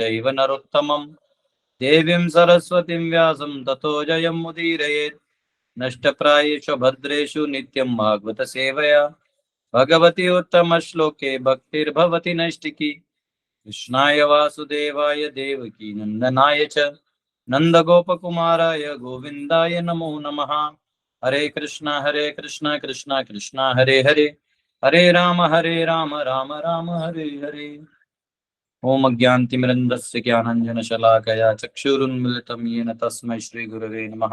चैव नरोत्तमं देवीं सरस्वतीं व्यासं ततो जयमुदीरयेत्। नष्टप्रायेषु भद्रेषु नित्यं भागवत सेवया भगवती उत्तमश्लोके भक्तिर्भवति नैष्टिकी। कृष्णाय वासुदेवाय देवकी नंदनाय च नंदगोपकुमाराय गोविंदाय नमो नमः। हरे कृष्णा कृष्णा कृष्णा हरे हरे, हरे राम राम राम हरे हरे। ओम अज्ञानतिमिरन्धस्य ज्ञानाञ्जनशलाकया चक्षुरुन्मिलितं येन तस्मै श्रीगुरवे नमः।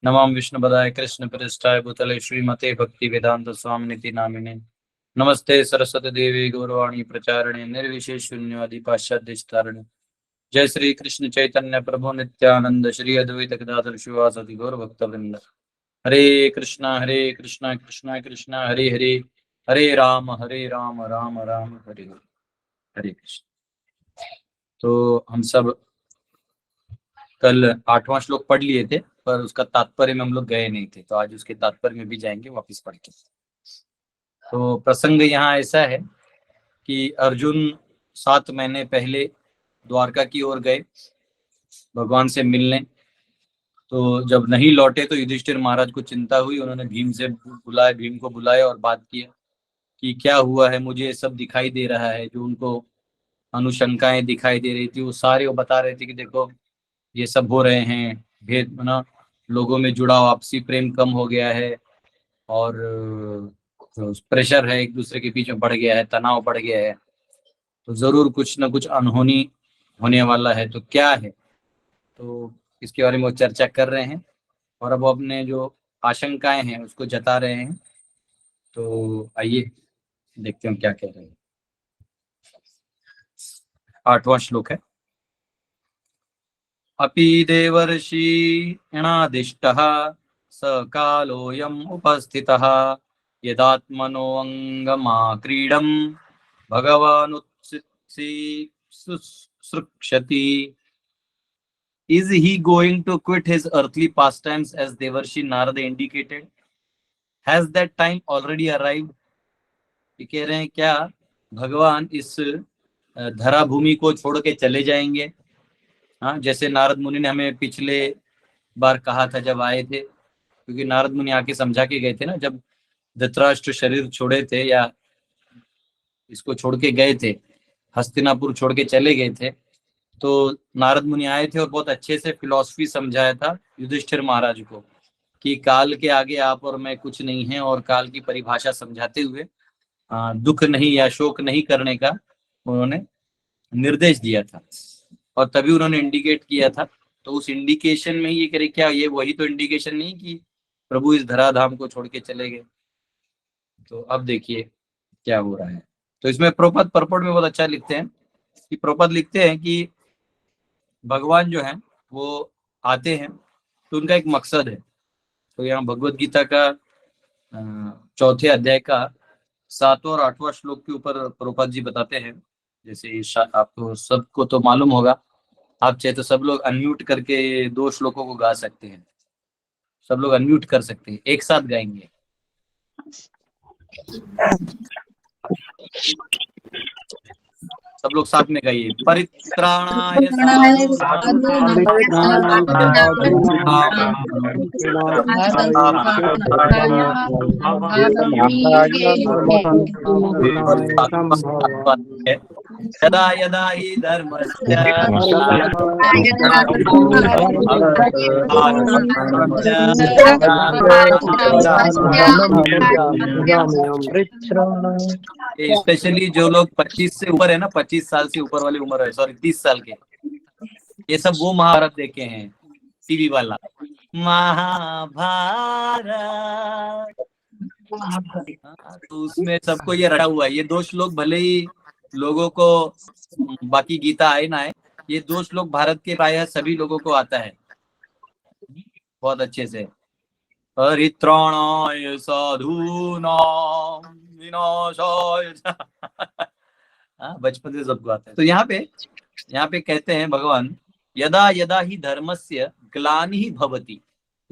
नमामि विष्णुपदाय कृष्णप्रेष्ठाय भूतले श्रीमते भक्तिवेदांत स्वामिनिति नामिने। नमस्ते सरस्वती देवी गौरवाणी प्रचारिणे निर्विशेष शून्यवादी पाश्चात्य। जय श्री कृष्ण चैतन्य प्रभु नित्यानंद श्री अद्वैत गदाधर शिवासादि गौर भक्तवृंद। हरे कृष्णा कृष्णा कृष्णा हरे हरे, हरे राम राम राम हरे हरे, हरे कृष्ण। तो हम सब कल 8वां श्लोक पढ़ लिए थे, पर उसका तात्पर्य में हम लोग गए नहीं थे, तो आज उसके तात्पर्य में भी जाएंगे वापस पढ़ के। तो प्रसंग यहाँ ऐसा है कि अर्जुन 7 महीने पहले द्वारका की ओर गए भगवान से मिलने। तो जब नहीं लौटे तो युधिष्ठिर महाराज को चिंता हुई। उन्होंने भीम को बुलाया और बात किया कि क्या हुआ है, मुझे सब दिखाई दे रहा है। जो उनको अनुशंकाएं दिखाई दे रही थी वो सारे वो बता रहे थे कि देखो ये सब हो रहे हैं, भेद ना, लोगों में जुड़ाव आपसी प्रेम कम हो गया है और प्रेशर है एक दूसरे के बीच में बढ़ गया है, तनाव बढ़ गया है, तो जरूर कुछ ना कुछ अनहोनी होने वाला है। तो क्या है, तो इसके बारे में वो चर्चा कर रहे हैं और अब वो अपने जो आशंकाएं हैं उसको जता रहे हैं। तो आइए देखते हैं क्या कह रहे हैं। 8वां श्लोक है। अपि देवर्षि इणादिष्टः स कालोऽयम् उपस्थितः यदात्मनो अङ्गमाक्रीडम् भगवानुत्सृक्षति। Is he going to quit his earthly pastimes as Devarshi Narada indicated? Has that time already arrived? ये कह रहे हैं क्या भगवान इस धरा भूमि को छोड़ के चले जाएंगे? हाँ, जैसे नारद मुनि ने हमें पिछले बार कहा था जब आए थे, क्योंकि नारद मुनि आके समझा के गए थे ना, जब धृतराष्ट्र शरीर छोड़े थे या इसको छोड़ के गए थे, हस्तिनापुर छोड़ के चले गए थे, तो नारद मुनि आए थे और बहुत अच्छे से फिलॉसफी समझाया था युधिष्ठिर महाराज को कि काल के आगे आप और मैं कुछ नहीं है, और काल की परिभाषा समझाते हुए दुख नहीं या शोक नहीं करने का उन्होंने निर्देश दिया था। और तभी उन्होंने इंडिकेट किया था। तो उस इंडिकेशन में ये करे क्या, ये वही तो इंडिकेशन नहीं कि प्रभु इस धराधाम को छोड़ के चले गए। तो अब देखिए क्या हो रहा है। तो इसमें प्रपद परपट में बहुत अच्छा लिखते हैं कि प्रपद लिखते हैं कि भगवान जो है वो आते हैं तो उनका एक मकसद है। तो यहाँ भगवत गीता का 4थे अध्याय का 7वां और 8वां श्लोक के ऊपर प्रभुपाद जी बताते हैं। जैसे आपको सबको तो मालूम होगा, आप चाहे तो सब लोग अनम्यूट करके 2 श्लोकों को गा सकते हैं। सब लोग अनम्यूट कर सकते हैं, एक साथ गाएंगे। सब लोग साथ में गाइए। परित्राणाय यदा यदा हि धर्मस्य स्पेशली जो लोग 25 से ऊपर है ना, 25 साल से ऊपर वाली उम्र है, सॉरी 30 साल के, ये सब वो महाभारत देखे हैं टीवी वाला महाभारत। तो उसमें सबको ये रटा हुआ है। ये 2 श्लोक भले ही लोगों को बाकी गीता आए ना आए, ये 2 श्लोक भारत के प्रायः सभी लोगों को आता है बहुत अच्छे से। परित्राणाय साधूनां विनाशाय बचपन से सबको आता है। तो यहाँ पे कहते हैं भगवान, यदा यदा ही धर्मस्य ग्लानि ही भवति।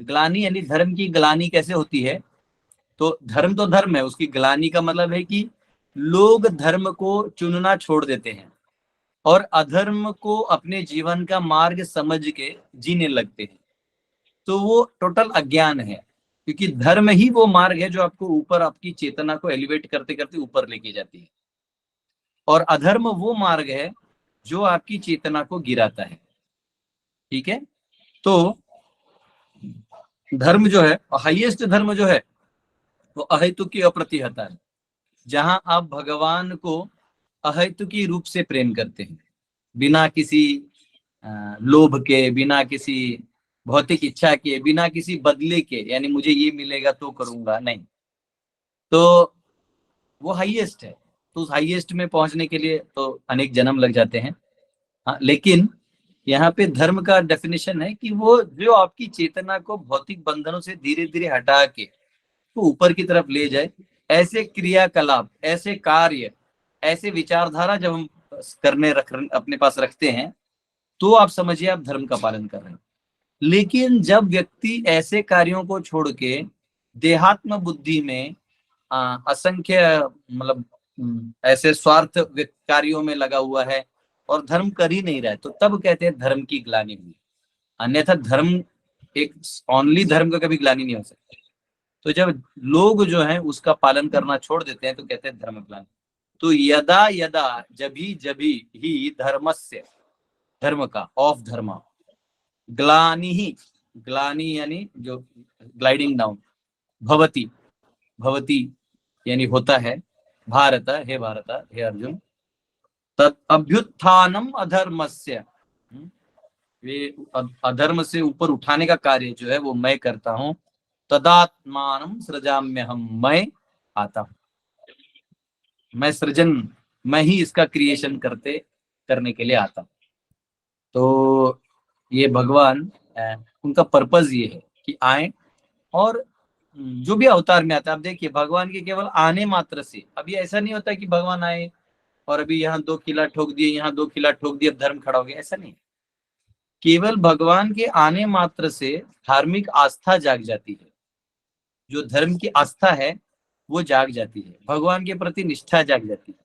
ग्लानि यानी धर्म की ग्लानि कैसे होती है? तो धर्म तो धर्म है, उसकी ग्लानि का मतलब है कि लोग धर्म को चुनना छोड़ देते हैं और अधर्म को अपने जीवन का मार्ग समझ के जीने लगते हैं, तो वो टोटल अज्ञान है। क्योंकि धर्म ही वो मार्ग है जो आपको ऊपर, आपकी चेतना को एलिवेट करते करते ऊपर लेके जाती है, और अधर्म वो मार्ग है जो आपकी चेतना को गिराता है। ठीक है, तो धर्म जो है, हाईएस्ट धर्म जो है, वो अहेतुकी अप्रतिहता है, जहां आप भगवान को अहेतुकी रूप से प्रेम करते हैं, बिना किसी लोभ के, बिना किसी भौतिक इच्छा के, बिना किसी बदले के, यानी मुझे ये मिलेगा तो करूंगा, नहीं। तो वो हाईएस्ट है। तो उस हाईएस्ट में पहुंचने के लिए तो अनेक जन्म लग जाते हैं। हाँ, लेकिन यहाँ पे धर्म का डेफिनेशन है कि वो जो आपकी चेतना को भौतिक बंधनों से धीरे धीरे हटा के तो ऊपर की तरफ ले जाए, ऐसे क्रियाकलाप, ऐसे कार्य, ऐसे विचारधारा जब हम करने रख अपने पास रखते हैं, तो आप समझिए आप धर्म का पालन कर रहे हैं। लेकिन जब व्यक्ति ऐसे कार्यों को छोड़ के देहात्म बुद्धि में असंख्य, मतलब ऐसे स्वार्थ कार्यों में लगा हुआ है और धर्म कर ही नहीं रहा है, तो तब कहते हैं धर्म की ग्लानि हुई। अन्यथा धर्म, एक ओनली धर्म का कभी ग्लानि नहीं हो सकता। तो जब लोग जो है उसका पालन करना छोड़ देते हैं तो कहते हैं धर्म ग्लानि। तो यदा यदा, जभी जभी ही धर्मस्य, धर्म का, ऑफ धर्म, ग्लानि ही, ग्लानि यानी जो ग्लाइडिंग डाउन, भवती, भवती यानी होता है, भारत, हे भारत, हे अर्जुन, तद अभ्युत्थानम अधर्मस्य, वे अधर्म से ऊपर उठाने का कार्य जो है वो मैं करता हूं। तदात्मानम सृजाम्य हम, मैं आता हूं, मैं सृजन, मैं ही इसका क्रिएशन करने के लिए आता हूं। तो ये भगवान, उनका पर्पज ये है कि आए, और जो भी अवतार में आता है, आप देखिए भगवान के केवल आने मात्र से, अभी ऐसा नहीं होता कि भगवान आए और अभी यहाँ 2 किला ठोक दिए, यहाँ 2 किला ठोक दिए, अब धर्म खड़ा हो गया, ऐसा नहीं। केवल भगवान के आने मात्र से धार्मिक आस्था जाग जाती है, जो धर्म की आस्था है वो जाग जाती है, भगवान के प्रति निष्ठा जाग जाती है।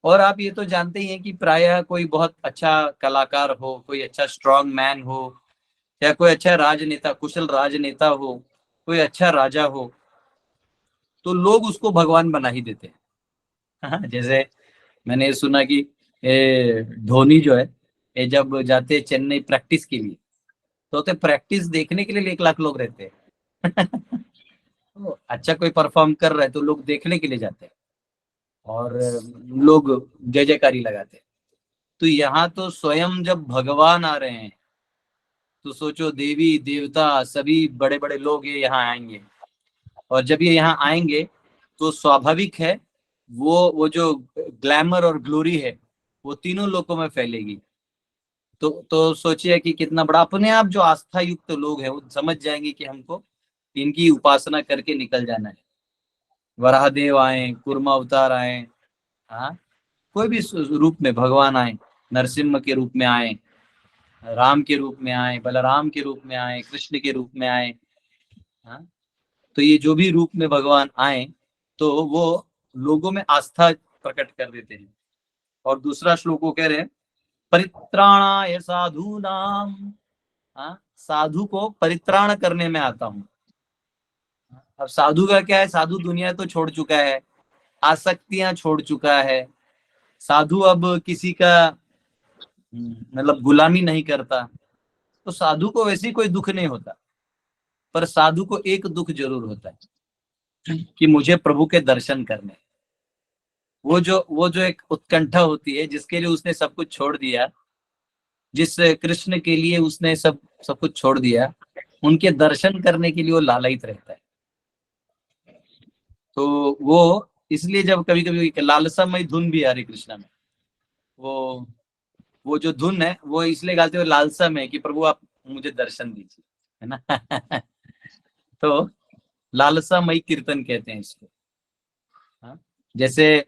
और आप ये तो जानते ही हैं कि प्रायः कोई बहुत अच्छा कलाकार हो, कोई अच्छा स्ट्रॉन्ग मैन हो, या कोई अच्छा राजनेता, कुशल राजनेता हो, कोई अच्छा राजा हो, तो लोग उसको भगवान बना ही देते हैं। हाँ, जैसे मैंने सुना कि धोनी जो है, ये जब जाते हैं चेन्नई प्रैक्टिस के लिए, तो प्रैक्टिस देखने के लिए 1 लाख लोग रहते हैं। तो अच्छा कोई परफॉर्म कर रहा है तो लोग देखने के लिए जाते हैं, और लोग जय जयकारी लगाते हैं। तो यहाँ तो स्वयं जब भगवान आ रहे हैं, तो सोचो देवी देवता सभी बड़े बड़े लोग ये यहाँ आएंगे, और जब ये यहाँ आएंगे तो स्वाभाविक है वो जो ग्लैमर और ग्लोरी है वो तीनों लोकों में फैलेगी। तो सोचिए कि कितना बड़ा, अपने आप जो आस्था युक्त लोग हैं वो समझ जाएंगे कि हमको इनकी उपासना करके निकल जाना है। वराहदेव आए, कुर्मा अवतार आए, हाँ, कोई भी रूप में भगवान आए, नरसिम्हा के रूप में आए, राम के रूप में आए, बलराम के रूप में आए, कृष्ण के रूप में आए, हाँ। तो ये जो भी रूप में भगवान आए, तो वो लोगों में आस्था प्रकट कर देते हैं। और दूसरा श्लोक वो कह रहे हैं, परित्राणाय साधूनाम, हाँ, साधु को परित्राण करने में आता हूँ। अब साधु का क्या है, साधु दुनिया तो छोड़ चुका है, आसक्तियां छोड़ चुका है, साधु अब किसी का मतलब गुलामी नहीं करता। तो साधु को वैसे ही कोई दुख नहीं होता, पर साधु को एक दुख जरूर होता है कि मुझे प्रभु के दर्शन करने। वो जो एक उत्कंठा होती है, जिसके लिए उसने सब कुछ छोड़ दिया, जिस कृष्ण के लिए उसने सब सब कुछ छोड़ दिया, उनके दर्शन करने के लिए वो लालायित रहता है। तो वो इसलिए जब कभी कभी लालसामय धुन भी हरे कृष्णा में, वो वो जो धुन है वो इसलिए गाते हुए लालसा में कि प्रभु आप मुझे दर्शन दीजिए, है ना। तो लालसामयी कीर्तन कहते हैं इसको। हाँ? जैसे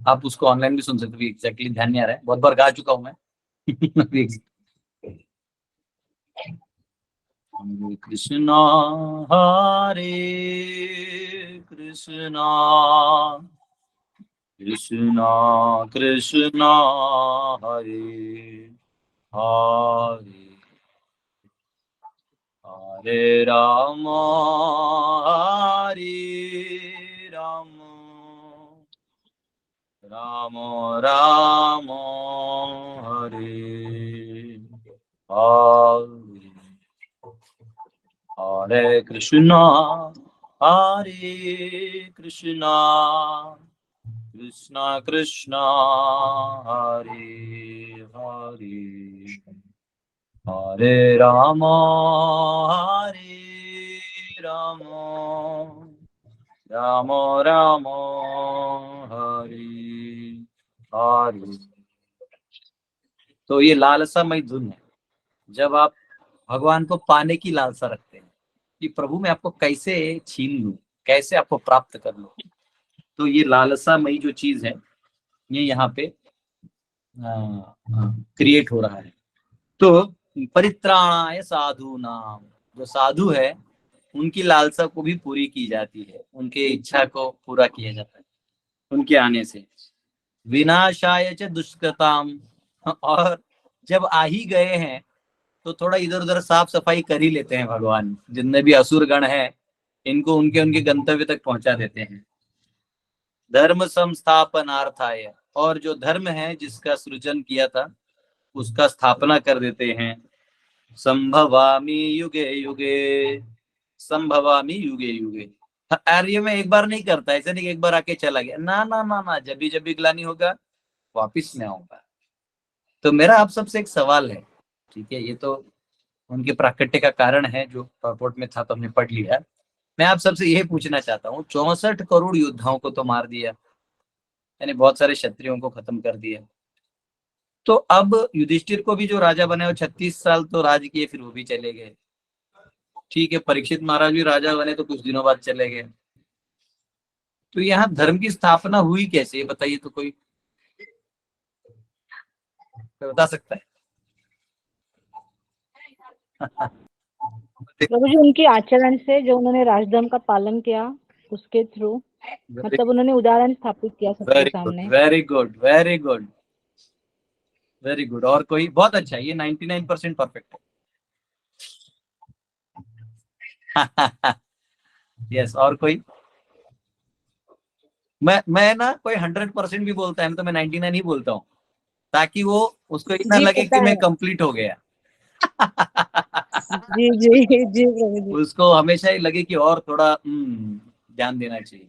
आप उसको ऑनलाइन भी सुन सकते हो, एग्जैक्टली ध्यान नहीं आ रहा है, बहुत बार गा चुका हूं मैं। हरे कृष्णा, हरे कृष्णा, कृष्णा कृष्णा हरे हरे हरे राम हरे राम राम राम हरे हरे हरे कृष्णा कृष्णा कृष्णा हरे हरे हरे राम राम राम हरे हरे। तो ये लालसामय धुन है। जब आप भगवान को पाने की लालसा रखते हैं कि प्रभु मैं आपको कैसे छीन लूं, कैसे आपको प्राप्त कर लूं, तो ये लालसामयी जो चीज है ये यहाँ पे क्रिएट हो रहा है। तो परित्राणाय साधु नाम, जो साधु है उनकी लालसा को भी पूरी की जाती है, उनके इच्छा को पूरा किया जाता है उनके आने से। विनाशाय च दुष्कृताम, और जब आ ही गए हैं तो थोड़ा इधर उधर साफ सफाई कर ही लेते हैं भगवान। जितने भी असुर गण हैं इनको उनके उनके गंतव्य तक पहुंचा देते हैं। धर्म संस्थापनार्थाय, और जो धर्म है जिसका सृजन किया था उसका स्थापना कर देते हैं। संभवामी युगे युगे, संभवामी युगे युगे। आर्य में एक बार नहीं करता, ऐसा नहीं कि एक बार आके चला गया, ना ना ना ना, जब भी ग्लानि होगा वापिस में आऊंगा। तो मेरा आप सबसे एक सवाल है, ठीक है, ये तो उनके प्राकट्य का कारण है जो पासपोर्ट में था तो हमने पढ़ लिया। मैं आप सबसे यही पूछना चाहता हूँ, 64 करोड़ योद्धाओं को तो मार दिया, यानी बहुत सारे क्षत्रियों को खत्म कर दिया। तो अब युधिष्ठिर को भी जो राजा बने वो 36 साल तो राज किए, फिर वो भी चले गए। ठीक है, परीक्षित महाराज भी राजा बने तो कुछ दिनों बाद चले गए। तो यहाँ धर्म की स्थापना हुई कैसे, बताइए तो कोई बता सकता है? प्रभु जी उनके आचरण से, जो उन्होंने राजधर्म का पालन किया उसके थ्रू, मतलब उन्होंने उदाहरण स्थापित किया सबके वेरी गुड सामने। Very good very good very good. और कोई? बहुत अच्छा, ये 99% परफेक्ट है। यस, और कोई? मैं ना कोई 100% भी बोलता है तो मैं 99 ही बोलता हूँ, ताकि वो उसको इतना जी लगे पता कि मैं है। कंप्लीट हो गया। जी जी जी प्रभु जी। उसको हमेशा ही लगे कि और थोड़ा ध्यान देना चाहिए।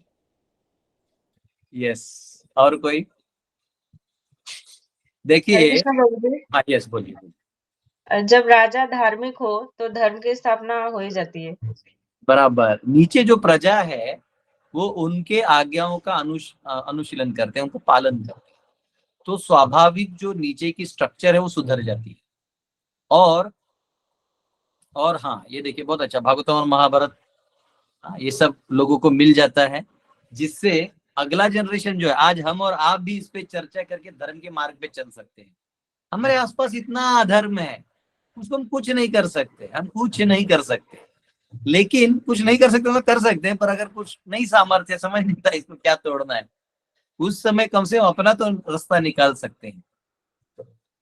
यस, और कोई? हरे देखिए, कृष्ण प्रभु जी। हाँ यस, बोलिए बोलिए। जब राजा धार्मिक हो तो धर्म की स्थापना हो ही जाती है। बराबर, नीचे जो प्रजा है वो उनके आज्ञाओं का अनुशीलन करते हैं, उनको पालन करते हैं, तो स्वाभाविक जो नीचे की स्ट्रक्चर है वो सुधर जाती है। और हाँ, ये देखिए बहुत अच्छा, भागवतम और महाभारत, ये सब लोगों को मिल जाता है, जिससे अगला जनरेशन जो है, आज हम और आप भी इस पे चर्चा करके धर्म के मार्ग पे चल सकते हैं। हमारे आसपास इतना अधर्म है, उसको हम कुछ नहीं कर सकते, हम कुछ नहीं कर सकते, लेकिन कुछ नहीं कर सकते तो कर सकते हैं, पर अगर कुछ नहीं सामर्थ्य, समझ नहीं था इसको क्या तोड़ना है, उस समय कम से कम अपना तो रास्ता निकाल सकते हैं।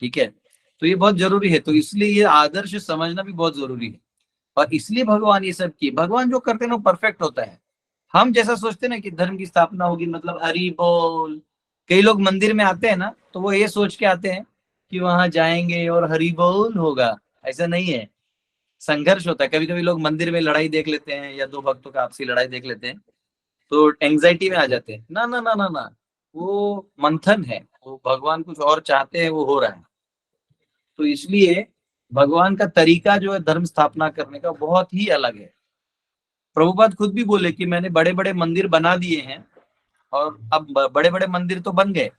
ठीक है, तो ये बहुत जरूरी है। तो इसलिए ये आदर्श समझना भी बहुत जरूरी है, और इसलिए भगवान ये सब किए। भगवान जो करते हैं वो परफेक्ट होता है। हम जैसा सोचते हैं ना कि धर्म की स्थापना होगी मतलब हरि बोल, कई लोग मंदिर में आते हैं ना तो वो ये सोच के आते हैं कि वहां जाएंगे और हरि बोल होगा, ऐसा नहीं है। संघर्ष होता है, कभी कभी लोग मंदिर में लड़ाई देख लेते हैं या दो भक्तों का आपसी लड़ाई देख लेते हैं तो एंग्जाइटी में आ जाते हैं। ना ना ना ना ना, वो मंथन है, वो भगवान कुछ और चाहते हैं, वो हो रहा है। तो इसलिए भगवान का तरीका जो है धर्म स्थापना करने का बहुत ही अलग है। प्रभुपाद खुद भी बोले कि मैंने बड़े बड़े मंदिर बना दिए हैं, और अब बड़े बड़े मंदिर तो बन गए,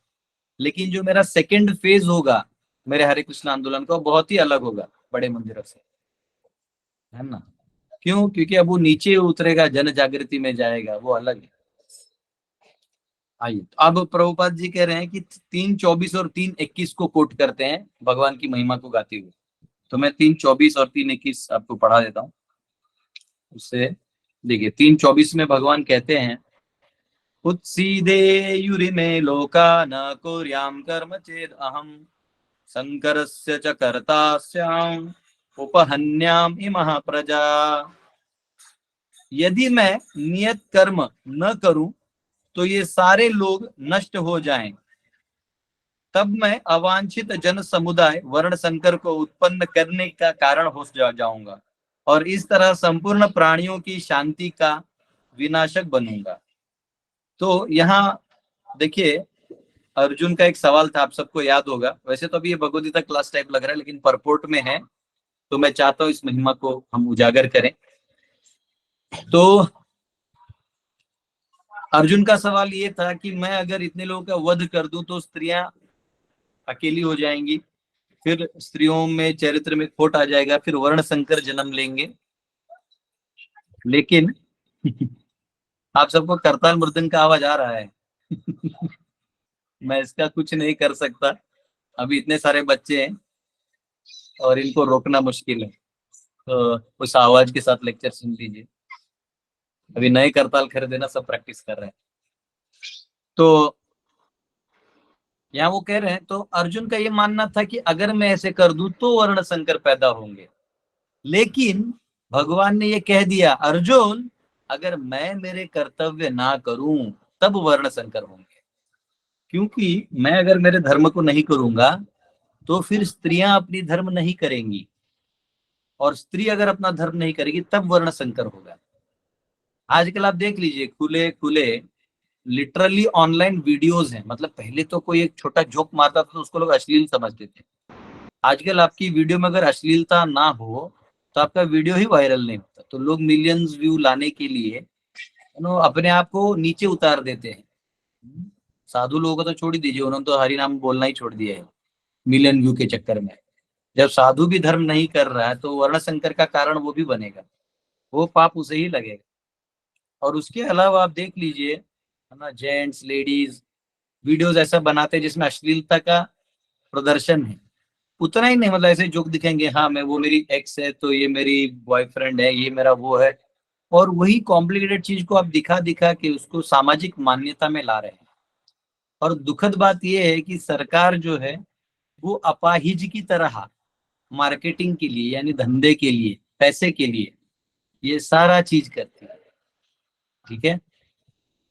लेकिन जो मेरा सेकंड फेज होगा मेरे हरे कृष्ण आंदोलन का, वो बहुत ही अलग होगा बड़े मंदिरों से, है ना? क्यों? क्योंकि अब वो नीचे उतरेगा, जन जागृति में जाएगा, वो अलग है। आइए, तो अब प्रभुपाद जी कह रहे हैं कि 3:24 और 3:21 को कोट करते हैं भगवान की महिमा को गाते हुए। तो मैं 3:24 और 3:21 आपको पढ़ा देता हूँ। उससे देखिए, 3:24 में भगवान कहते हैं, उत्सीदेयुरिमे लोका न कुर्यां कर्म चेद अहम शंकरस्य च कर्ता स्याम उपहन्याम इमः प्रजा। यदि मैं नियत कर्म न करूं तो ये सारे लोग नष्ट हो जाएं, तब मैं अवांछित जन समुदाय वर्ण संकर को उत्पन्न करने का कारण हो जाऊंगा और इस तरह संपूर्ण प्राणियों की शांति का विनाशक बनूंगा। तो यहाँ देखिए, अर्जुन का एक सवाल था, आप सबको याद होगा। वैसे तो अभी ये भगवद्गीता क्लास टाइप लग रहा है, लेकिन परपोर्ट में है, तो मैं चाहता हूं इस महिमा को हम उजागर करें। तो अर्जुन का सवाल ये था कि मैं अगर इतने लोगों का वध कर दूं तो स्त्रियां अकेली हो जाएंगी, फिर स्त्रियों में चरित्र में खोट आ जाएगा, फिर वर्ण संकर जन्म लेंगे। लेकिन आप सबको करताल मृदंग का आवाज आ रहा है। मैं इसका कुछ नहीं कर सकता, अभी इतने सारे बच्चे हैं और इनको रोकना मुश्किल है। तो उस आवाज के साथ लेक्चर सुन लीजिए। अभी नए करताल खरीदे ना, सब प्रैक्टिस कर रहे हैं। तो यहाँ वो कह रहे हैं, तो अर्जुन का ये मानना था कि अगर मैं ऐसे कर दूं तो वर्ण संकर पैदा होंगे। लेकिन भगवान ने ये कह दिया, अर्जुन अगर मैं मेरे कर्तव्य ना करूं तब वर्ण संकर होंगे, क्योंकि मैं अगर मेरे धर्म को नहीं करूंगा तो फिर स्त्रियां अपनी धर्म नहीं करेंगी, और स्त्री अगर अपना धर्म नहीं करेगी तब वर्ण संकर होगा। आजकल आप देख लीजिए, खुले खुले लिटरली ऑनलाइन वीडियोस हैं। मतलब पहले तो कोई एक छोटा जोक मारता था तो उसको लोग अश्लील समझते थे। आजकल आपकी वीडियो में अगर अश्लीलता ना हो तो आपका वीडियो ही वायरल नहीं होता। तो लोग मिलियंस व्यू लाने के लिए अपने आप को नीचे उतार देते हैं। साधु लोगों को तो छोड़ ही दीजिए, उन्होंने तो हरि नाम बोलना ही छोड़ दिया है मिलियन व्यू के चक्कर में। जब साधु भी धर्म नहीं कर रहा है तो वर्ण संकर का कारण वो भी बनेगा, वो पाप उसे ही लगेगा। और उसके अलावा आप देख लीजिए, है ना, जेंट्स लेडीज वीडियोस ऐसा बनाते हैं जिसमें अश्लीलता का प्रदर्शन है। उतना ही नहीं, मतलब ऐसे जोक दिखेंगे, हाँ मैं, वो मेरी एक्स है तो ये मेरी बॉयफ्रेंड है, ये मेरा वो है, और वही कॉम्प्लिकेटेड चीज को आप दिखा दिखा के उसको सामाजिक मान्यता में ला रहे हैं। और दुखद बात यह है कि सरकार जो है वो अपाहिज की तरह मार्केटिंग के लिए, यानी धंधे के लिए, पैसे के लिए ये सारा चीज करती है। ठीक है,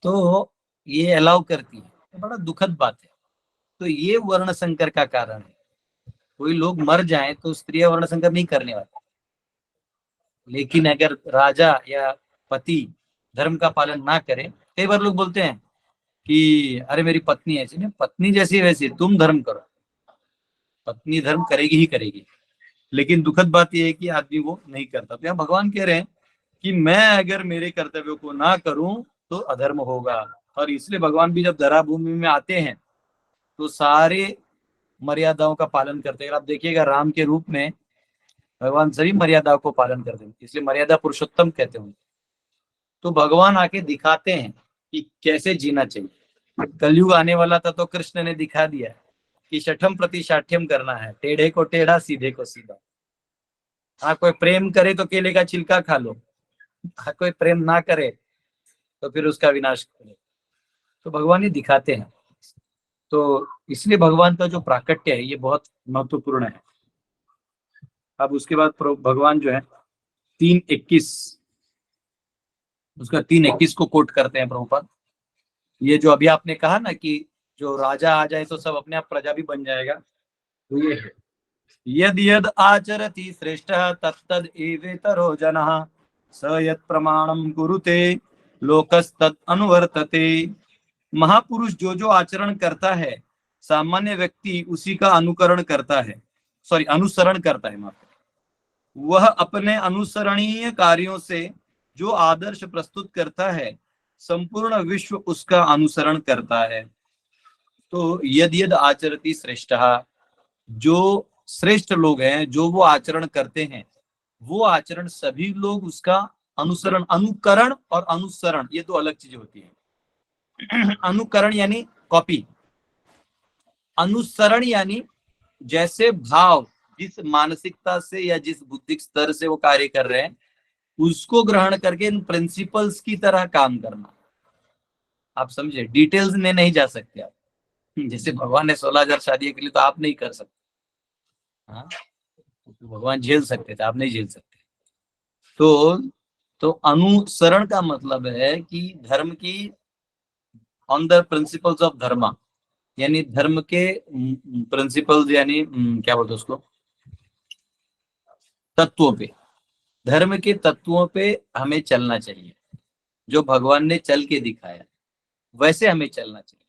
तो ये अलाउ करती है, तो बड़ा दुखद बात है। तो ये वर्ण संकर का कारण है। कोई लोग मर जाएं तो स्त्रियां वर्ण संकर नहीं करने वाले, लेकिन अगर राजा या पति धर्म का पालन ना करे, कई बार लोग बोलते हैं कि अरे मेरी पत्नी ऐसी, नहीं, पत्नी जैसी वैसी तुम धर्म करो, पत्नी धर्म करेगी ही करेगी। लेकिन दुखद बात यह है कि आदमी वो नहीं करता। तो यहाँ भगवान कह रहे हैं कि मैं अगर मेरे कर्तव्यों को ना करूं तो अधर्म होगा। और इसलिए भगवान भी जब धरा भूमि में आते हैं तो सारे मर्यादाओं का पालन करते हैं। आप देखिएगा, राम के रूप में भगवान सभी मर्यादाओं को पालन करते हैं, इसलिए मर्यादा पुरुषोत्तम कहते हैं। तो भगवान आके दिखाते हैं कि कैसे जीना चाहिए। कलयुग आने वाला था तो कृष्ण ने दिखा दिया कि शठम प्रति शाठ्यम करना है, टेढ़े को टेढ़ा, सीधे को सीधा। हाँ, कोई प्रेम करे तो केले का छिलका खा लो, हाँ कोई प्रेम ना करे तो फिर उसका विनाश करे। तो भगवान ये दिखाते हैं। तो इसलिए भगवान का जो प्राकट्य है ये बहुत महत्वपूर्ण है। अब उसके बाद भगवान जो है 3:21, उसका 3:21 को कोट करते हैं प्रभुपाद। ये जो अभी आपने कहा ना कि जो राजा आ जाए तो सब अपने आप प्रजा भी बन जाएगा, तो ये है, यद यद आचरति श्रेष्ठ तत्तद एवेतरो जनः स यत् प्रमाणम कुरुते लोकस्तत् अनुवर्तते। महापुरुष जो जो आचरण करता है सामान्य व्यक्ति उसी का अनुकरण करता है, अनुसरण करता है। वह अपने अनुसरणीय कार्यों से जो आदर्श प्रस्तुत करता है संपूर्ण विश्व उसका अनुसरण करता है। तो यद यद आचरति श्रेष्ठ, जो श्रेष्ठ लोग हैं जो वो आचरण करते हैं वो आचरण सभी लोग उसका अनुसरण, अनुकरण और अनुसरण ये दो अलग चीजें होती है। अनुकरण यानी कॉपी, अनुसरण यानी जैसे भाव, जिस मानसिकता से या जिस बुद्धिक स्तर से वो कार्य कर रहे हैं उसको ग्रहण करके इन प्रिंसिपल्स की तरह काम करना। आप समझे, डिटेल्स में नहीं जा सकते आप। जैसे भगवान ने 16,000 शादी के लिए, तो आप नहीं कर सकते। हाँ, भगवान झेल सकते थे, आप नहीं झेल सकते। तो अनुसरण का मतलब है कि धर्म की ऑन द प्रिंसिपल्स ऑफ धर्मा, यानी धर्म के प्रिंसिपल्स, यानी क्या बोलते हैं उसको, तत्वों पे, धर्म के तत्वों पे हमें चलना चाहिए। जो भगवान ने चल के दिखाया वैसे हमें चलना चाहिए,